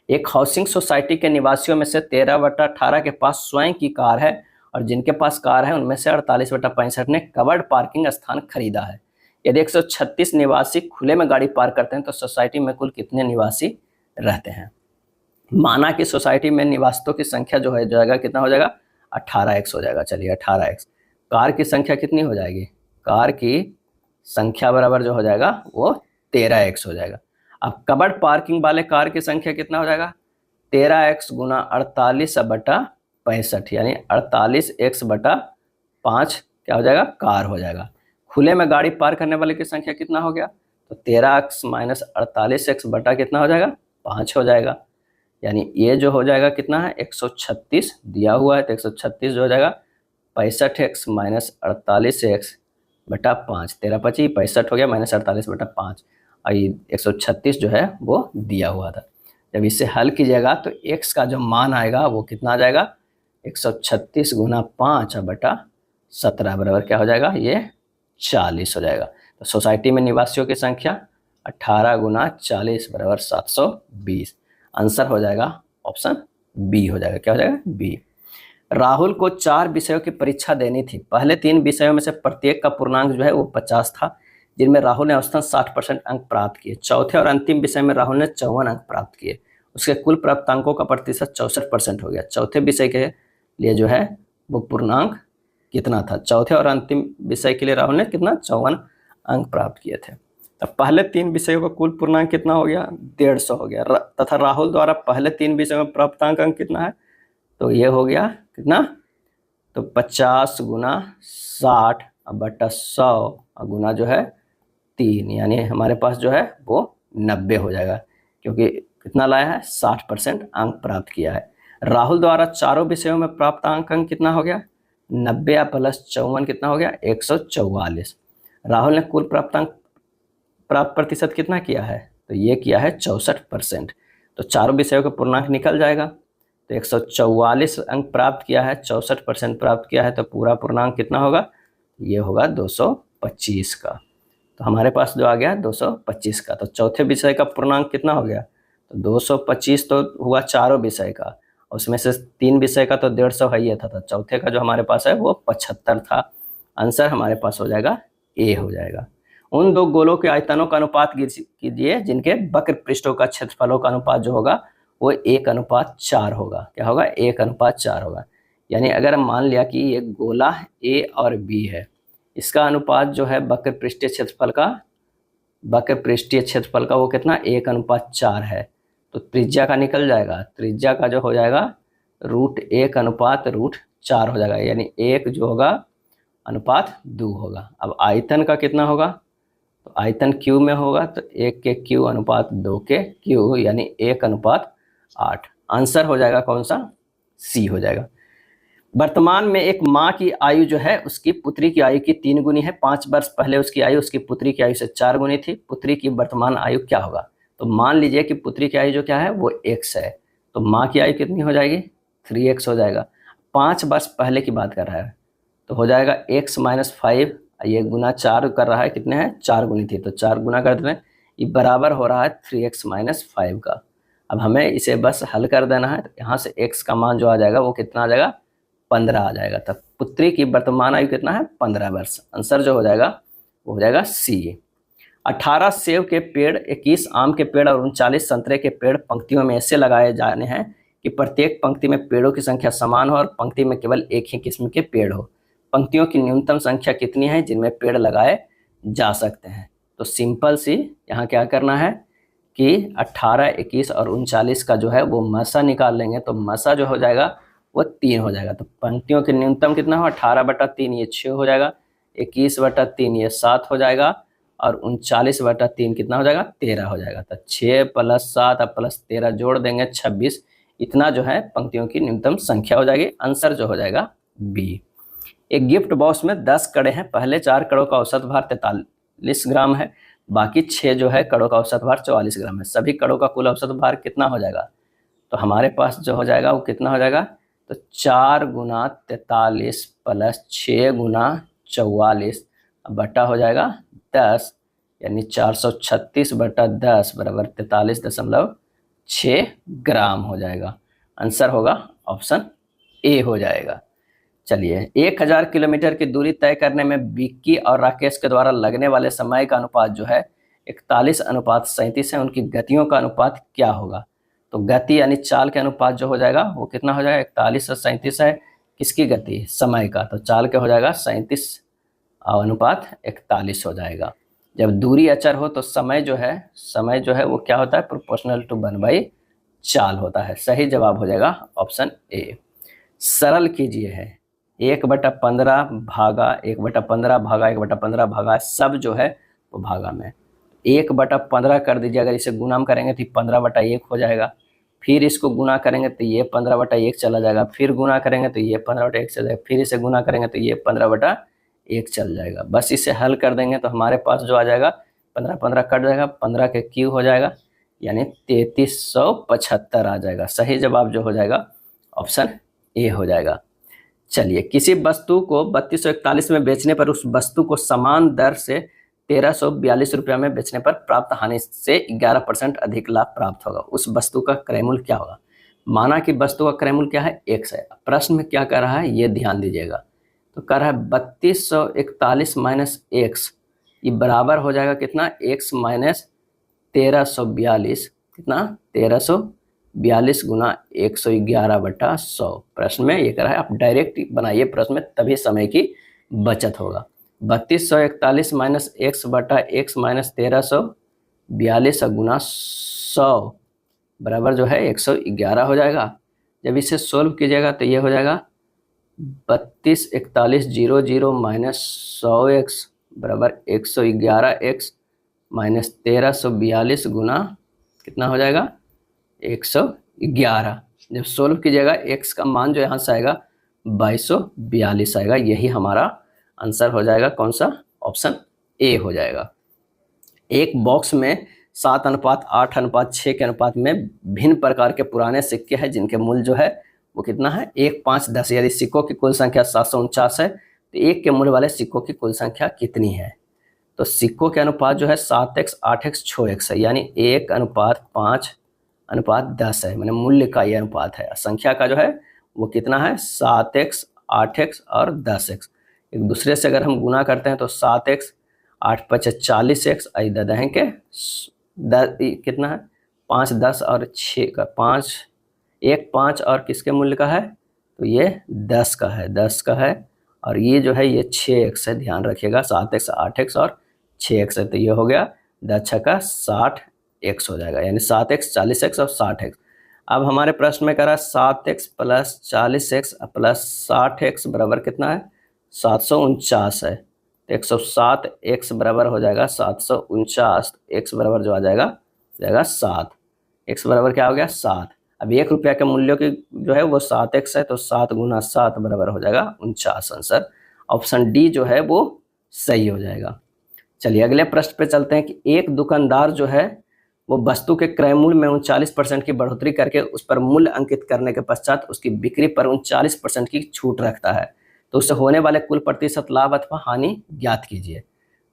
एक हाउसिंग सोसाइटी के निवासियों में से 13/18 के पास स्वयं की कार है और जिनके पास कार है उनमें से 48/65 ने कवर्ड पार्किंग स्थान खरीदा है। यदि 136 निवासी खुले में गाड़ी पार्क करते हैं तो सोसाइटी में कुल कितने निवासी रहते हैं। माना कि सोसाइटी में निवासियों की संख्या जो है जाएगा कितना हो जाएगा 18x हो जाएगा। चलिए 18x। कार की संख्या कितनी हो जाएगी, कार की संख्या बराबर जो हो जाएगा वो 13x हो जाएगा। अब कवर्ड पार्किंग वाले कार की संख्या कितना हो जाएगा 13x गुना 48/65 यानी 48x/5 क्या हो जाएगा कार हो जाएगा। खुले में गाड़ी पार्क करने वाले की संख्या कितना हो गया तो 13x माइनस 48x बटा कितना हो जाएगा 5 हो जाएगा। यानी ये जो हो जाएगा कितना है 136 दिया हुआ है तो 136 जो हो जाएगा 65x माइनस 48x बटा 5, 13×5 65 हो गया माइनस 48/5 और ये 136 जो है वो दिया हुआ था। जब इसे हल कीजिएगा तो x का जो मान आएगा वो कितना आ जाएगा 136 गुना 5/17 बराबर क्या हो जाएगा ये 40 हो जाएगा। तो सोसाइटी में निवासियों की संख्या 18 गुना 40 बराबर 720। आंसर हो जाएगा ऑप्शन बी हो जाएगा। क्या हो जाएगा बी। राहुल को 4 विषयों की परीक्षा देनी थी। पहले 3 विषयों में से प्रत्येक का पूर्णांक जो है वो 50 था, जिनमें राहुल ने औसतन 60% अंक प्राप्त किए। चौथे और अंतिम विषय में राहुल ने 54 अंक प्राप्त किए। उसके कुल प्राप्त अंकों का प्रतिशत 64% हो गया। चौथे विषय के लिए जो है वो पूर्णांक कितना था, चौथे और अंतिम विषय के लिए राहुल ने कितना 54 अंक प्राप्त किए थे। तब पहले 3 विषयों का कुल पूर्णांक कितना हो गया 150 हो गया तथा राहुल द्वारा पहले 3 विषयों में प्राप्तांक अंक कितना है तो ये हो गया कितना तो 50 गुना 60 बटा 100 गुना जो है 3 यानी हमारे पास जो है वो 90 हो जाएगा क्योंकि कितना लाया है 60% अंक प्राप्त किया है। राहुल द्वारा चारों विषयों में प्राप्त अंक कितना हो गया 90 प्लस 54 कितना हो गया 144। राहुल ने कुल प्राप्तांक प्राप्त प्रतिशत कितना किया है तो ये किया है 64%। तो चारों विषयों का पूर्णांक निकल जाएगा तो 144 अंक प्राप्त किया है 64% प्राप्त किया है तो पूरा पूर्णांक कितना होगा ये होगा 225 का। तो हमारे पास जो आ गया 225 का। तो चौथे विषय का पूर्णांक कितना हो गया तो 225 तो हुआ चारों विषय का, उसमें से 3 विषय का तो 150 है ही था, तो चौथे का जो हमारे पास है वो 75 था। आंसर हमारे पास हो जाएगा ए हो जाएगा। उन 2 गोलों के आयतनों का अनुपात कीजिए जिनके वक्र पृष्ठों का क्षेत्रफलों का अनुपात जो होगा वो 1:4 होगा। क्या होगा 1:4 होगा। यानी अगर मान लिया कि ये गोला ए और बी है, इसका अनुपात जो है वक्र पृष्ठीय क्षेत्रफल का वो कितना 1:4 है। तो त्रिज्या का निकल जाएगा, त्रिज्या का जो हो जाएगा √1/√4 हो जाएगा। यानी 1 जो होगा अनुपात 2 होगा। अब आयतन का कितना होगा तो आयतन क्यू में होगा तो 1 के क्यू अनुपात 2 के क्यू यानी 1:8। आंसर हो जाएगा कौन सा सी हो जाएगा। वर्तमान में एक माँ की आयु जो है उसकी पुत्री की आयु की 3 गुनी है। 5 वर्ष पहले उसकी आयु उसकी पुत्री की आयु से 4 गुनी थी। पुत्री की वर्तमान आयु क्या होगा तो मान लीजिए कि पुत्री की आयु जो क्या है वो x है, तो माँ की आयु कितनी हो जाएगी 3x हो जाएगा। 5 वर्ष पहले की बात कर रहा है तो हो जाएगा x माइनस 5, ये गुना 4 कर रहा है, कितने हैं 4 गुनी थी तो 4 गुना कर देते हैं, ये बराबर हो रहा है 3x माइनस 5 का। अब हमें इसे बस हल कर देना है, तो यहाँ से x का मान जो आ जाएगा वो कितना आ जाएगा 15 आ जाएगा। तब पुत्री की वर्तमान आयु कितना है 15 वर्ष। आंसर जो हो जाएगा वो हो जाएगा सी। 18 सेब के पेड़, 21 आम के पेड़ और 39 संतरे के पेड़ पंक्तियों में ऐसे लगाए जाने हैं कि प्रत्येक पंक्ति में पेड़ों की संख्या समान हो और पंक्ति में केवल एक ही किस्म के पेड़ हो। पंक्तियों की न्यूनतम संख्या कितनी है जिनमें पेड़ लगाए जा सकते हैं। तो सिंपल सी यहाँ क्या करना है कि 18, 21 और 39 का जो है वो मसा निकाल लेंगे तो मसा जो हो जाएगा वो 3 हो जाएगा। तो पंक्तियों की न्यूनतम कितना हो 18/3 ये 6 हो जाएगा, 21/3 ये 7 हो जाएगा और 39/3 कितना हो जाएगा 13 हो जाएगा। तो 6 + 7 + 13 जोड़ देंगे 26, इतना जो है पंक्तियों की न्यूनतम संख्या हो जाएगी। आंसर जो हो जाएगा बी। एक गिफ्ट बॉक्स में 10 कड़े हैं। पहले 4 कड़ों का औसत भार 43 ग्राम है, बाकी 6 जो है कड़ों का औसत भार 44 ग्राम है। सभी कड़ों का कुल औसत भार कितना हो जाएगा तो हमारे पास जो हो जाएगा वो कितना हो जाएगा तो 4 गुना 43 + 6 गुना 44 बटा हो जाएगा 10 यानी 436/10 बराबर 43.6 ग्राम हो जाएगा। आंसर होगा ऑप्शन ए हो जाएगा। चलिए, 1000 किलोमीटर की दूरी तय करने में विक्की और राकेश के द्वारा लगने वाले समय का अनुपात जो है 41:37 है। उनकी गतियों का अनुपात क्या होगा? तो गति यानी चाल के अनुपात जो हो जाएगा वो कितना हो जाएगा? 41 और 37 है। किसकी गति? समय का। तो चाल के हो जाएगा 37 और अनुपात 41 हो जाएगा। जब दूरी अचर हो तो समय जो है वो क्या होता है? प्रोपोर्शनल टू 1/चाल होता है। सही जवाब हो जाएगा ऑप्शन ए। सरल कीजिए है 1/15 भागा 1/15 भागा 1/15 भागा सब जो है वो भागा में 1/15 कर दीजिए। अगर इसे गुना करेंगे तो 15/1 हो जाएगा। फिर इसको गुना करेंगे तो ये 15/1 चला जाएगा। फिर गुना करेंगे तो ये 15/1 चला जाएगा। फिर इसे गुना करेंगे तो ये 15/1 चल जाएगा। बस इसे हल कर देंगे तो हमारे पास जो आ जाएगा 15 कट जाएगा, 15 के क्यू हो जाएगा, यानी 3375 आ जाएगा। सही जवाब जो हो जाएगा ऑप्शन ए हो जाएगा। चलिए, किसी वस्तु को 3241 में बेचने पर उस वस्तु को समान दर से 1342 रुपया में बेचने पर प्राप्त हानि से 11% अधिक लाभ प्राप्त होगा। उस वस्तु का क्रय मूल्य क्या होगा? माना कि वस्तु का क्रय मूल्य क्या है? x है। प्रश्न में क्या कर रहा है ये ध्यान दीजिएगा। तो कर रहा है 3241 माइनस एक्स, ये बराबर हो जाएगा कितना? x माइनस 1342, कितना? 1342 गुना 111/100। प्रश्न में ये कह रहा है, आप डायरेक्ट बनाइए प्रश्न में, तभी समय की बचत होगा। 3241 माइनस x/x माइनस 1342 गुना 100 बराबर जो है 111 हो जाएगा। जब इसे सोल्व कीजिएगा तो ये हो जाएगा 324100 माइनस 100x बराबर 111x माइनस 1342 गुना कितना हो जाएगा? 111। जब सोल्व कीजिएगा x का मान जो यहाँ से आएगा 2242 आएगा। यही हमारा आंसर हो जाएगा। कौन सा? ऑप्शन ए हो जाएगा। एक बॉक्स में 7:8:6 के अनुपात में भिन्न प्रकार के पुराने सिक्के हैं जिनके मूल्य जो है वो कितना है? 1, 5, 10। यदि सिक्कों की कुल संख्या 749 है तो 1 के मूल्य वाले सिक्कों की कुल संख्या कितनी है? तो सिक्कों के अनुपात जो है 7x, 8x, 6x है, यानी 1:5:10 है। मैंने मूल्य का ये अनुपात है। संख्या का जो है वो कितना है? 7x, 8x और 10x। एक दूसरे से अगर हम गुना करते हैं तो 7x, 8×5 40x, दहें के कितना है? 5, 10 और 6 का 5, 1, 5 और किसके मूल्य का है? तो ये 10 का है, 10 का है। और ये जो है ये 6x है, ध्यान रखिएगा। 7x, 8x और 6x है, तो ये हो गया 10 का 60x हो जाएगा, यानी 7x, 40x और 60x। अब हमारे प्रश्न में कह रहा है 7x plus 40x plus 60x बराबर कितना है? 749 है। तो 107x बराबर हो जाएगा 749। x बराबर जो आ जाएगा 7। x बराबर क्या हो गया? 7। अब 1 रुपया के मूल्य की जो है वो 7x है, तो 7 गुना 7 बराबर हो जाएगा 49। आंसर ऑप्शन डी जो है वो सही हो जाएगा। चलिए, अगले प्रश्न पे चलते हैं कि एक दुकानदार जो है वो वस्तु के क्रय मूल्य में 39% की बढ़ोतरी करके उस पर मूल्य अंकित करने के पश्चात उसकी बिक्री पर 39% की छूट रखता है, तो उससे होने वाले कुल प्रतिशत लाभ अथवा हानि ज्ञात कीजिए।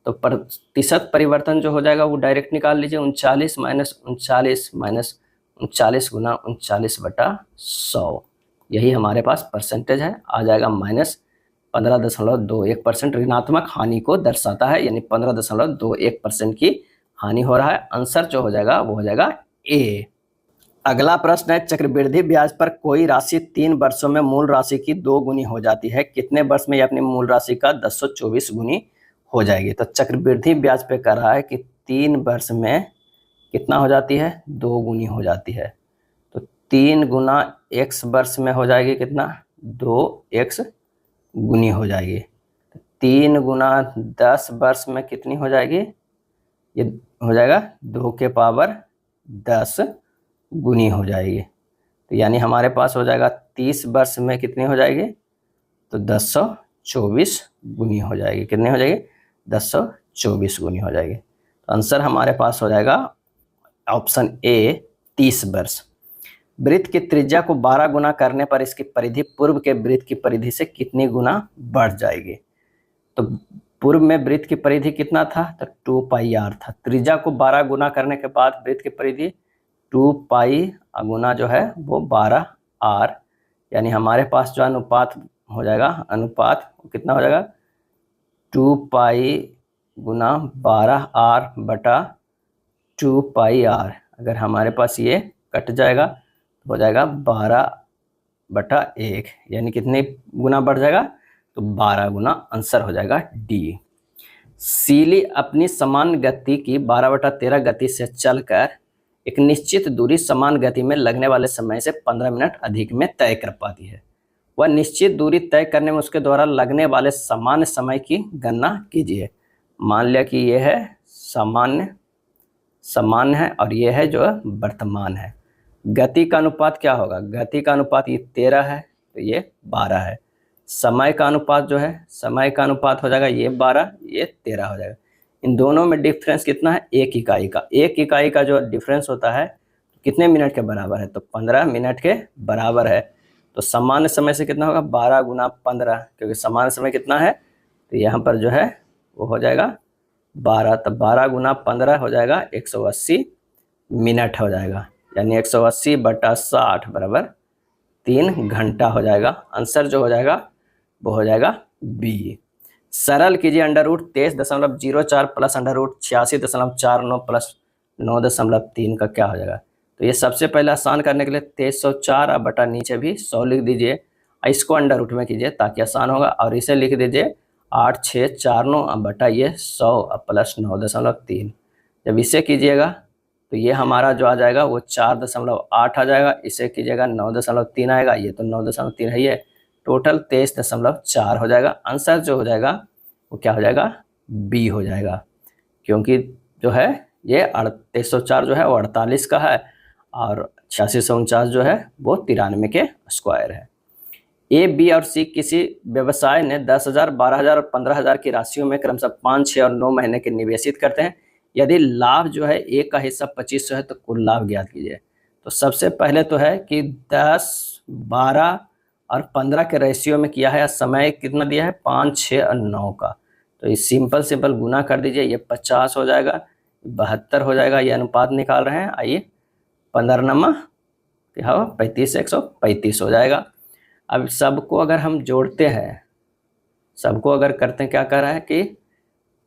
तो प्रतिशत परिवर्तन जो हो जाएगा वो डायरेक्ट निकाल लीजिए। 39 माइनस 39 माइनस 39 गुना 39/100, यही हमारे पास परसेंटेज है। आ जाएगा माइनस 15.21%। ऋणात्मक हानि को दर्शाता है, यानी 15.21% की हानि हो रहा है। आंसर जो हो जाएगा वो हो जाएगा ए। अगला प्रश्न है, चक्रवृद्धि ब्याज पर कोई राशि 3 वर्षों में मूल राशि की 2 गुनी हो जाती है, कितने वर्ष में ये अपनी मूल राशि का 1024 गुनी हो जाएगी? तो चक्रवृद्धि ब्याज पे कह रहा है कि 3 वर्ष में कितना हो जाती है? 2 गुनी हो जाती है। तो 3 गुना x वर्ष में हो जाएगी कितना? 2x गुनी हो जाएगी। 3 गुना 10 वर्ष में कितनी हो जाएगी? ये हो जाएगा 2 के पावर 10 गुनी हो जाएगी। तो यानी हमारे पास हो जाएगा 30 वर्ष में कितनी हो जाएगी? तो 1024 गुनी हो जाएगी। कितनी हो जाएगी? 1024 गुनी हो जाएगी। तो आंसर हमारे पास हो जाएगा ऑप्शन ए 30 वर्ष। वृत्त की त्रिज्या को 12 गुना करने पर इसकी परिधि पूर्व के वृत्त की परिधि से कितनी गुना बढ़ जाएगी? तो पूर्व में वृत्त की परिधि कितना था, तो 2 पाई आर था। त्रिज्या को 12 गुना करने के बाद वृत्त की परिधि 2 पाई गुना जो है वो 12 आर, यानी हमारे पास जो अनुपात हो जाएगा, अनुपात कितना हो जाएगा, 2 पाई गुना 12 आर बटा 2 पाई आर। अगर हमारे पास ये कट जाएगा तो हो जाएगा 12/1, यानी कितने गुना बढ़ जाएगा, तो 12 गुना, आंसर हो जाएगा डी। सीली अपनी समान गति की 12/13 गति से चलकर एक निश्चित दूरी समान गति में लगने वाले समय से 15 मिनट अधिक में तय कर पाती है। वह निश्चित दूरी तय करने में उसके द्वारा लगने वाले सामान्य समय की गणना कीजिए। मान लिया कि यह है सामान्य है और यह है जो वर्तमान है। गति का अनुपात क्या होगा, गति का अनुपात ये 13 है तो ये 12 है। समय का अनुपात जो है, समय का अनुपात हो जाएगा ये 12, ये 13 हो जाएगा। इन दोनों में डिफरेंस कितना है, 1 इकाई का। 1 इकाई का जो डिफरेंस होता है कितने मिनट के बराबर है, तो 15 मिनट के बराबर है। तो सामान्य समय से कितना होगा, 12 गुना 15, क्योंकि सामान्य समय कितना है, तो यहाँ पर जो है वो हो जाएगा 12, तो 12 गुना 15 हो जाएगा 180 मिनट हो जाएगा, यानी 180/60 बराबर 3 घंटा हो जाएगा। आंसर जो हो जाएगा वो हो जाएगा बी। सरल कीजिए √23.04 प्लस √86.49 प्लस 9.3 का क्या हो जाएगा। तो ये सबसे पहले आसान करने के लिए 2304 बटा नीचे भी 100 लिख दीजिए, इसको अंडर रूट में कीजिए ताकि आसान होगा, और इसे लिख दीजिए 8649 बटा ये 100 प्लस 9.3। जब इसे कीजिएगा तो ये हमारा जो आ जाएगा वो 4.8 आ जाएगा, इसे कीजिएगा 9.3 आएगा, ये तो 9.3 है, ये टोटल 23.4 हो जाएगा। आंसर जो हो जाएगा वो क्या हो जाएगा, बी हो जाएगा, क्योंकि जो है ये 2304 जो है वो 48 का है और 8649 जो है वो 93 के स्क्वायर है। ए, बी और सी किसी व्यवसाय ने 10,000, 12,000 और 15,000 की राशियों में क्रमशः 5, 6 और 9 महीने के निवेशित करते हैं। यदि लाभ जो है ए का हिस्सा 2500 है तो कुल लाभ ज्ञात कीजिए। तो सबसे पहले तो है कि 10, 12 और 15 के रेशियो में किया है, समय कितना दिया है 5, 6 और 9 का, तो ये सिंपल गुना कर दीजिए, ये 50 हो जाएगा, 72 हो जाएगा, ये अनुपात निकाल रहे हैं। आइए 15 क्या हो 35 से 135 हो जाएगा। अब सबको अगर हम जोड़ते हैं, सबको अगर करते हैं, क्या कह रहा है कि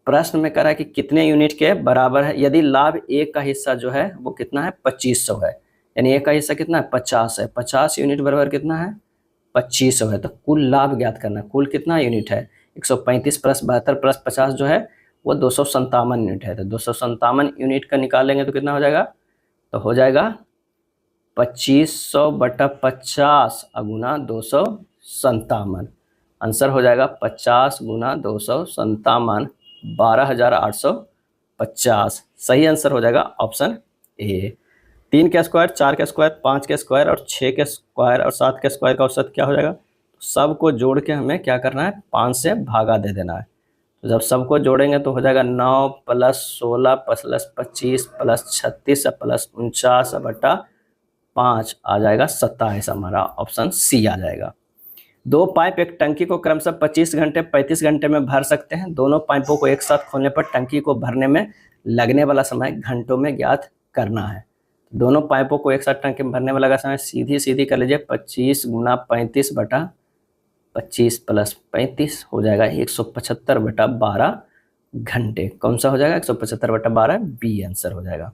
प्रश्न में कह रहा है कि कितने यूनिट के बराबर है। यदि लाभ ए का हिस्सा जो है वो कितना है 2500 है, यानी ए का हिस्सा कितना है 50 है, 50 यूनिट बराबर कितना है 2500 है, तो कुल लाभ ज्ञात करना। कुल कितना यूनिट है 135 प्लस 72 प्लस 50 जो है वो 257 यूनिट है, तो 257 यूनिट का निकालेंगे तो कितना हो जाएगा, तो हो जाएगा 2500/50 गुना 257। आंसर हो जाएगा 50 गुना 257, 12,850। सही आंसर हो जाएगा ऑप्शन ए। 3 के स्क्वायर, 4 के स्क्वायर, 5 के स्क्वायर और 6 के स्क्वायर और 7 के स्क्वायर का औसत क्या हो जाएगा, सबको जोड़ के हमें क्या करना है 5 से भागा दे देना है। तो जब सबको जोड़ेंगे तो हो जाएगा 9 प्लस 16 प्लस 25 प्लस 36 प्लस 49/5 आ जाएगा 27, हमारा ऑप्शन सी आ जाएगा। 2 पाइप एक टंकी को क्रमशः 25 घंटे 35 घंटे में भर सकते हैं। दोनों पाइपों को एक साथ खोलने पर टंकी को भरने में लगने वाला समय घंटों में ज्ञात करना है। दोनों पाइपों को एक साथ टंकी में भरने में लगा समय सीधी कर लीजिए, 25 गुना 35/25 प्लस 35 हो जाएगा 175/12 घंटे। कौन सा हो जाएगा 175/12, बी आंसर हो जाएगा।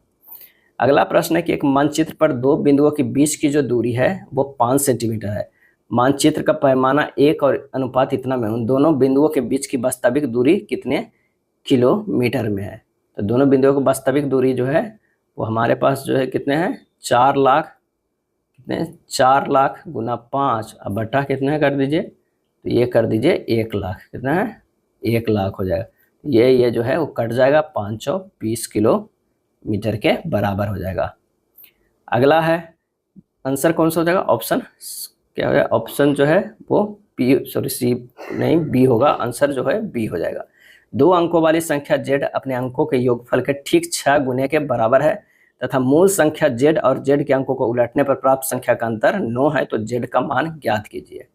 अगला प्रश्न है कि एक मानचित्र पर 2 बिंदुओं के बीच की जो दूरी है वो 5 सेंटीमीटर है। मानचित्र का पैमाना 1 और अनुपात इतना में उन दोनों बिंदुओं के बीच की वास्तविक दूरी कितने किलोमीटर में है। तो दोनों बिंदुओं की वास्तविक दूरी जो है वो हमारे पास जो है कितने हैं 4 लाख, कितने 4 लाख गुना 5 अब बटा कितने कर दीजिए, तो ये कर दीजिए 1 लाख, कितना है 1 लाख हो जाएगा। ये जो है वो कट जाएगा 520 किलोमीटर के बराबर हो जाएगा। अगला है आंसर कौन सा हो जाएगा, ऑप्शन क्या हो जाएगा, ऑप्शन जो है वो सी नहीं बी होगा। आंसर जो है बी हो जाएगा। 2 अंकों वाली संख्या z अपने अंकों के योगफल के ठीक 6 गुने के बराबर है तथा मूल संख्या z और z के अंकों को उलटने पर प्राप्त संख्या का अंतर 9 है, तो z का मान ज्ञात कीजिए।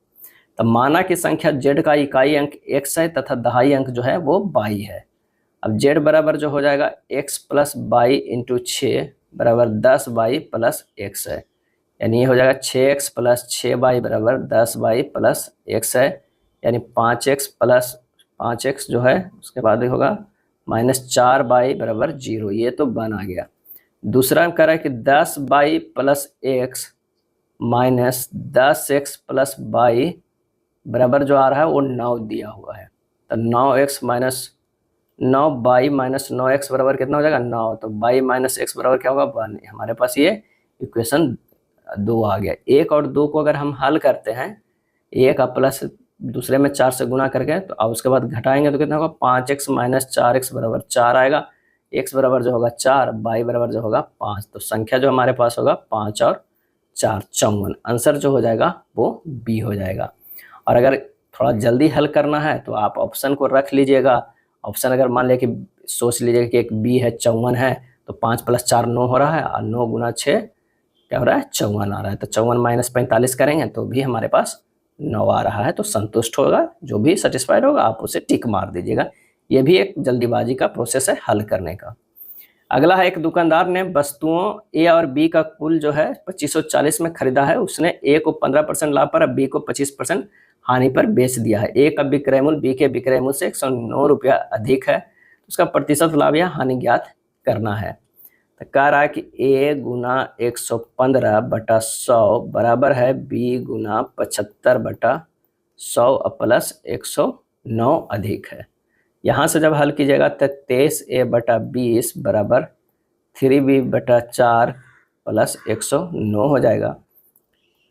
तो माना कि संख्या z का इकाई अंक x है तथा दहाई अंक जो है वो y है। अब z बराबर जो हो जाएगा x प्लस बाई इंटू 6 बराबर 10y प्लस x है, यानी ये हो जाएगा 6x प्लस 6y बराबर 10y प्लस x है, यानी 5x प्लस 5x जो है उसके बाद होगा माइनस 4y बराबर 0, ये तो बन आ गया। दूसरा हम कह रहा है कि 10y plus x minus 10x plus y बराबर जो आ रहा है वो 9 दिया हुआ है। तो 9x minus 9y minus 9x बराबर कितना हो जाएगा 9, तो y माइनस x बराबर क्या होगा 1। हमारे पास ये इक्वेशन 2 आ गया। 1 और 2 को अगर हम हल करते हैं, 1 का प्लस दूसरे में 4 से गुना करके, तो अब उसके बाद घटाएंगे तो कितना होगा 5x माइनस 4x बराबर 4 आएगा। x बराबर जो होगा 4, y बराबर जो होगा 5, तो संख्या जो हमारे पास होगा 5 और 4 54। आंसर जो हो जाएगा वो बी हो जाएगा। और अगर थोड़ा जल्दी हल करना है तो आप ऑप्शन को रख लीजिएगा। ऑप्शन अगर मान लिया कि सोच लीजिएगा कि एक बी है 54 है, तो 5 प्लस 4 9 हो रहा है, और 9 गुना 6 क्या हो रहा है 54 आ रहा है। तो 54 माइनस 45 करेंगे तो भी हमारे पास 9 आ रहा है, तो संतुष्ट होगा। जो भी सेटिस्फाइड होगा आप उसे टिक मार दीजिएगा। ये भी एक जल्दीबाजी का प्रोसेस है हल करने का। अगला है, एक दुकानदार ने वस्तुओं ए और बी का कुल जो है 2540 में खरीदा है। उसने ए को 15% लाभ पर और बी को 25% हानि पर बेच दिया है। ए का विक्रय मूल्य बी के विक्रय मूल्य से 109 रुपया अधिक है, उसका प्रतिशत लाभ या हानि ज्ञात करना है। तो कह रहा है कि ए गुना 115 बटा 100 बराबर है बी गुना 75 बटा 100 प्लस 109 अधिक है। यहाँ से जब हल कीजिएगा तो 23a बटा 20 बराबर 3b बटा 4 प्लस 109 हो जाएगा।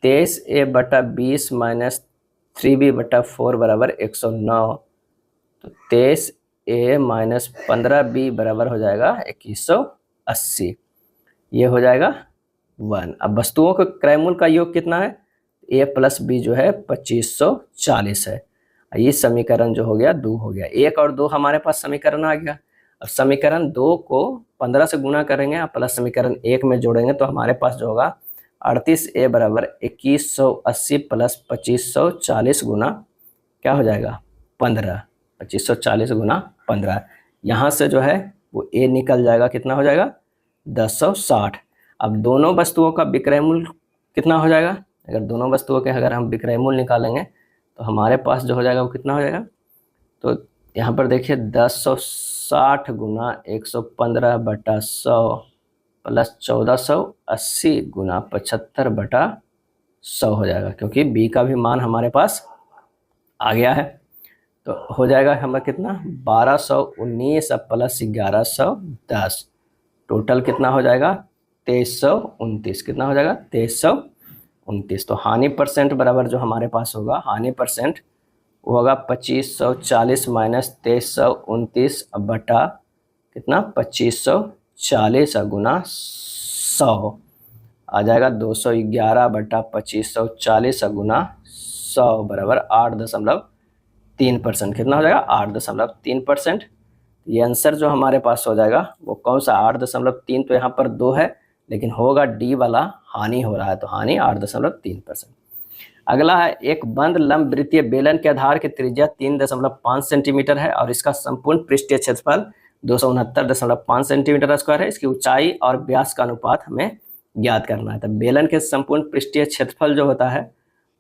23a बटा 20 माइनस 3b बटा 4 बराबर 109, तो 23a माइनस 15b बराबर हो जाएगा 2180, ये हो जाएगा 1। अब वस्तुओं के क्रय मूल्य का योग कितना है, a प्लस बी जो है 2540 है। ये समीकरण जो हो गया 2 हो गया। 1 और 2 हमारे पास समीकरण आ गया। अब समीकरण 2 को 15 से गुना करेंगे प्लस समीकरण 1 में जोड़ेंगे तो हमारे पास जो होगा 38a बराबर 2180 प्लस 2540 गुना क्या हो जाएगा 15, 2540 गुना 15। यहाँ से जो है वो a निकल जाएगा, कितना हो जाएगा 1060। अब दोनों वस्तुओं का विक्रय मूल्य कितना हो जाएगा, अगर दोनों वस्तुओं के अगर हम विक्रय मूल्य निकालेंगे तो हमारे पास जो हो जाएगा वो कितना हो जाएगा, तो यहाँ पर देखिए 1060 गुना 115 बटा 100 प्लस 1480 गुना 75 बटा 100 हो जाएगा, क्योंकि बी का भी मान हमारे पास आ गया है। तो हो जाएगा हमारा कितना 1219 प्लस 1110, टोटल कितना हो जाएगा 2329। कितना हो जाएगा 2329। तो हानि परसेंट बराबर जो हमारे पास होगा, हानि परसेंट वो होगा 2540 माइनस 2329 बटा कितना 2540 गुना 100 आ जाएगा 211 बटा 2540 गुना 100 बराबर 8.3%। कितना हो जाएगा 8.3%। ये आंसर जो हमारे पास हो जाएगा वो कौन सा 8.3, तो यहाँ पर 2 है लेकिन होगा डी वाला, हानि हो रहा है, तो हानि 8.3%। अगला है, एक बंद लंब वृत्तीय बेलन के आधार की त्रिज्या 3.5 सेंटीमीटर है और इसका संपूर्ण पृष्ठीय क्षेत्रफल 269.5 सेंटीमीटर स्क्वायर है। इसकी ऊंचाई और व्यास का अनुपात हमें ज्ञात करना है। तो बेलन के संपूर्ण पृष्ठीय क्षेत्रफल जो होता है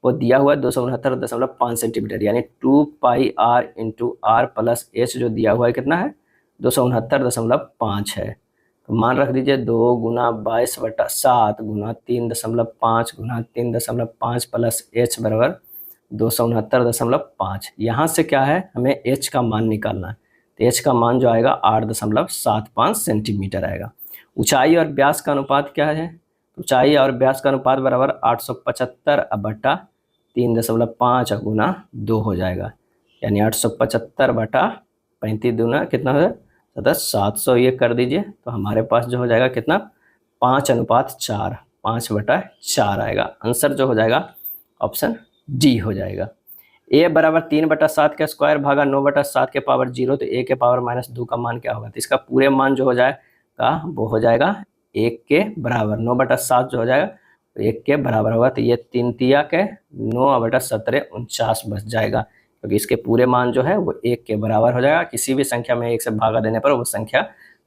वो दिया हुआ है 269.5 सेंटीमीटर, यानी 2 pi r into R plus H जो दिया हुआ है कितना है 269.5 है। तो मान रख दीजिए 2 गुना 22 बटा 7 गुना 3.5 गुना 3.5 प्लस एच बराबर 269.5। यहाँ से क्या है हमें एच का मान निकालना है, तो एच का मान जो आएगा 8.75 सेंटीमीटर आएगा। ऊंचाई और व्यास का अनुपात क्या है, ऊंचाई और व्यास का अनुपात बराबर 875 बटा 3.5 गुना 2 हो जाएगा, यानी 875 बटा 35 दूना कितना हो जाएगा 700, ये कर दीजिए तो हमारे पास जो हो जाएगा कितना 5:4, 5/4 आएगा। आंसर जो हो जाएगा ऑप्शन डी हो जाएगा। ए बराबर 3/7 का स्क्वायर भागा 9/7 के पावर 0, तो ए के पावर -2 का मान क्या होगा, तो इसका पूरे मान जो हो जाएगा वो हो जाएगा 1 के बराबर 9/7 जो हो जाएगा तो 1 के बराबर होगा, तो ये 3 तिया के 9/17 49 बच जाएगा, क्योंकि इसके पूरे मान जो है वो 1 के बराबर हो जाएगा। किसी भी संख्या में 1 से भागा देने पर वो संख्या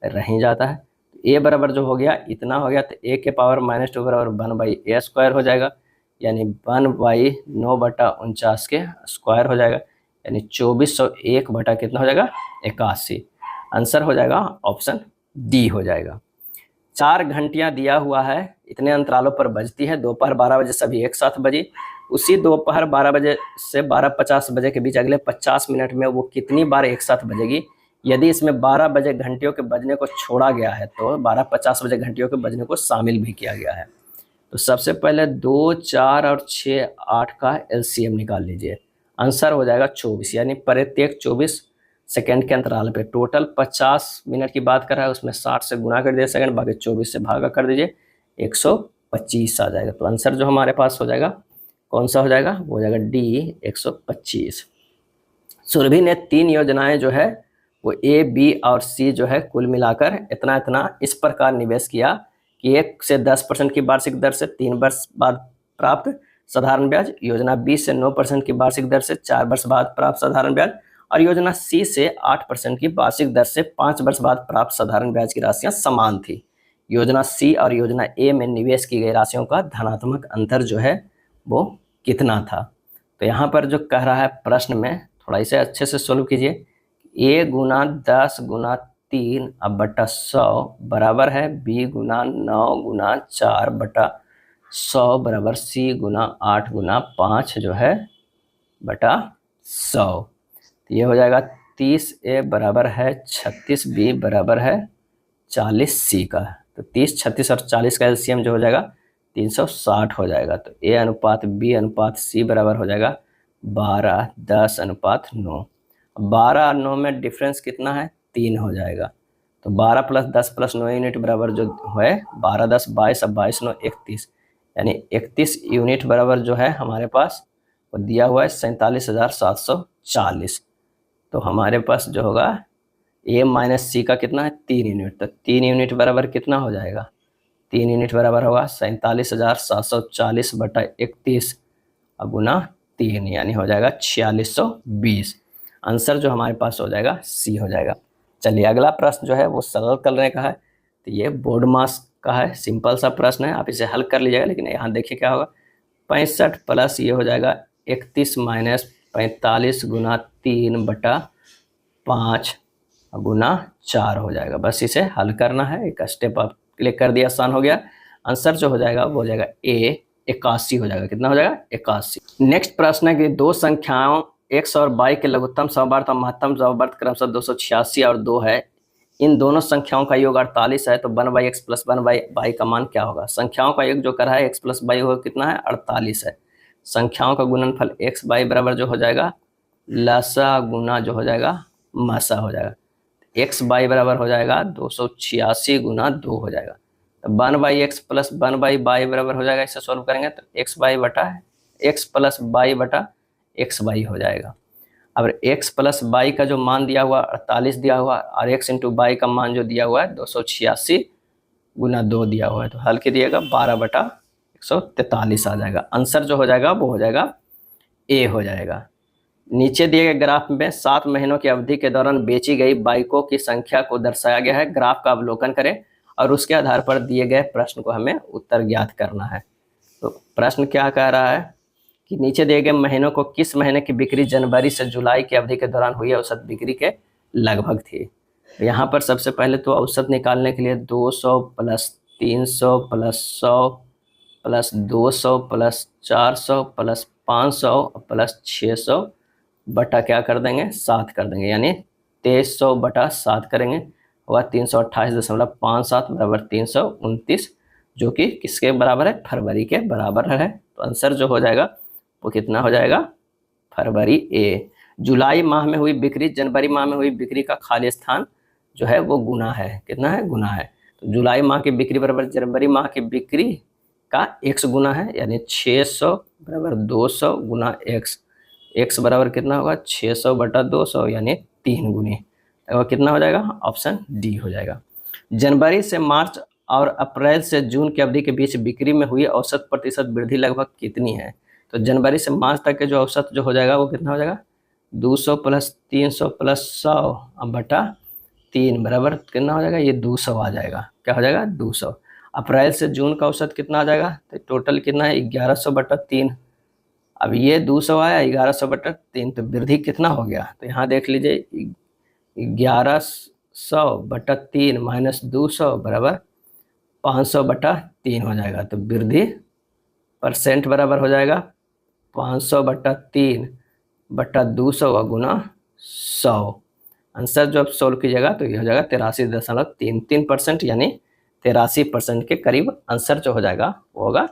रह ही जाता है। ए बराबर जो हो गया इतना हो गया, तो a के पावर -2 बराबर 1/a² हो जाएगा, यानी 1/9/49 के स्क्वायर हो जाएगा, यानी 2401 बटा कितना हो जाएगा 81। आंसर हो जाएगा ऑप्शन डी हो जाएगा। 4 घंटियां दिया हुआ है, इतने अंतरालों पर बजती है, दोपहर 12 बजे सभी एक साथ बजी। उसी दोपहर 12 बजे से 12:50 बजे के बीच अगले 50 मिनट में वो कितनी बार एक साथ बजेगी? यदि इसमें 12 बजे घंटियों के बजने को छोड़ा गया है तो 12:50 बजे घंटियों के बजने को शामिल भी किया गया है। तो सबसे पहले 2, 4 और 6, 8 का एलसीएम निकाल लीजिए। आंसर हो जाएगा 24, यानी प्रत्येक 24 सेकेंड के अंतराल पे टोटल 50 मिनट की बात कर रहा है, उसमें 60 से गुना कर दीजिए सेकंड, बाकी 24 से भागा कर दीजिए, 125 आ जाएगा। तो आंसर जो हमारे पास हो जाएगा कौन सा हो जाएगा? वो हो जाएगा डी 125। सुरभि ने 3 योजनाएं जो है वो ए, बी और सी जो है कुल मिलाकर इतना इतना इस प्रकार निवेश किया कि 1 से 10% की वार्षिक दर से 3 वर्ष बाद प्राप्त साधारण ब्याज, योजना बी से 9% की वार्षिक दर से 4 वर्ष बाद प्राप्त साधारण ब्याज, और योजना सी से 8% की वार्षिक दर से 5 वर्ष बाद प्राप्त साधारण ब्याज की राशियां समान थी। योजना सी और योजना ए में निवेश की गई राशियों का धनात्मक अंतर जो है वो कितना था? तो यहाँ पर जो कह रहा है प्रश्न में, थोड़ा इसे अच्छे से सोल्व कीजिए। a गुना 10 गुना 3 अब बटा 100 बराबर है b गुना 9 गुना 4 बटा 100 बराबर c गुना 8 गुना 5 जो है बटा 100। तो ये हो जाएगा 30a बराबर है 36b बराबर है 40c का। तो 30, 36 और 40 का एलसीएम जो हो जाएगा 360 हो जाएगा। तो a अनुपात b अनुपात c बराबर हो जाएगा 12, 10 अनुपात 9। 12 और 9 में डिफरेंस कितना है? 3 हो जाएगा। तो 12 + 10 + 9 यूनिट बराबर जो है 12, 10, 22 अब 22, 9, 31, यानी 31 यूनिट बराबर जो है हमारे पास वो दिया हुआ है 47,740। तो हमारे पास जो होगा a माइनस सी का कितना है? 3 यूनिट। तो 3 यूनिट बराबर कितना हो जाएगा? 3 यूनिट बराबर होगा 47,740 बटा 31 गुना 3, यानी हो जाएगा 4620। आंसर जो हमारे पास हो जाएगा सी हो जाएगा। चलिए अगला प्रश्न जो है वो सरल करने का है। तो ये बोर्ड मास का है, सिंपल सा प्रश्न है, आप इसे हल कर लीजिएगा। लेकिन यहाँ देखिए क्या होगा, 65 प्लस ये हो जाएगा 31 माइनस 45 गुना 3 बटा 5 गुना 4 हो जाएगा। बस इसे हल करना है, एक स्टेप आप क्लिक कर दिया, आसान हो गया। आंसर जो हो जाएगा वो हो जाएगा ए 81 हो जाएगा। कितना हो जाएगा? 81। नेक्स्ट प्रश्न है कि दो संख्याओं x और y के लघुत्तम समवर्त और महत्तम समवर्त क्रमशः 286 और 2 है। इन दोनों संख्याओं का योग 48 है, तो 1/x + 1/y का मान क्या होगा? संख्याओं का योग जो कर रहा है x + y होगा कितना है? 48 है। संख्याओं का गुणनफल x y बराबर जो हो जाएगा लसा गुना जो हो जाएगा मसा हो जाएगा। x y बराबर हो जाएगा 286 गुना 2 हो जाएगा। तो 1/x + 1/y बराबर हो जाएगा। इसे सोल्व करेंगे तो x + y बटा x y हो जाएगा। अब x + y का जो मान दिया हुआ 48 दिया हुआ और x × y का मान जो दिया हुआ है 286 गुना 2 दिया हुआ है, तो हल के दिएगा 12/143 आ जाएगा। आंसर जो हो जाएगा वो हो जाएगा ए हो जाएगा। नीचे दिए गए ग्राफ में 7 महीनों की अवधि के दौरान बेची गई बाइकों की संख्या को दर्शाया गया है। ग्राफ का अवलोकन करें और उसके आधार पर दिए गए प्रश्न को हमें उत्तर ज्ञात करना है। तो प्रश्न क्या कह रहा है कि नीचे दिए गए महीनों को किस महीने की बिक्री जनवरी से जुलाई की अवधि के दौरान हुई औसत बिक्री के लगभग थी। यहाँ पर सबसे पहले तो औसत निकालने के लिए 200 + 300 + 100 + 200 + 400 + 500 + 600 बटा क्या कर देंगे? 7 कर देंगे, यानी 2300 बटा 7 करेंगे, होगा 328.57 बराबर 329, जो कि किसके बराबर है? फरवरी के बराबर है। तो आंसर जो हो जाएगा वो कितना हो जाएगा? फरवरी ए। जुलाई माह में हुई बिक्री जनवरी माह में हुई बिक्री का खाली स्थान जो है वो गुना है। कितना है? गुना है। तो जुलाई माह की बिक्री बराबर जनवरी माह की बिक्री का x गुना है, यानी 600 बराबर 200 गुना x बराबर कितना होगा? 600 बटा 200, यानी 3 गुनी। और कितना हो जाएगा? ऑप्शन डी हो जाएगा। जनवरी से मार्च और अप्रैल से जून की अवधि के बीच बिक्री में हुई औसत प्रतिशत वृद्धि लगभग कितनी है। तो जनवरी से मार्च तक के जो औसत जो हो जाएगा वो कितना हो जाएगा, 200 प्लस 300 प्लस 100 अब बटा 3 बराबर कितना हो जाएगा, ये 200 आ जाएगा। क्या हो जाएगा, 200। अप्रैल से जून का औसत कितना आ जाएगा, तो टोटल कितना है, 1100 बटा 3। अब ये 200 आया, 1100 बटा 3, तो वृद्धि कितना हो गया, तो यहाँ देख लीजिए 1100 बटा 3 माइनस 200 बराबर 500 बटा 3 हो जाएगा। तो वृद्धि परसेंट बराबर हो जाएगा 500 बटा 3 बटा 200 व गुना 100। आंसर जो आप सोल्व कीजिएगा तो ये हो जाएगा 83.33%, यानी 83% के करीब आंसर जो हो जाएगा वो होगा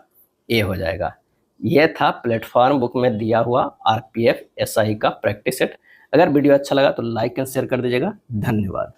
ए हो जाएगा। ये था प्लेटफॉर्म बुक में दिया हुआ आरपीएफ एसआई का प्रैक्टिस सेट। अगर वीडियो अच्छा लगा तो लाइक एंड शेयर कर दीजिएगा। धन्यवाद।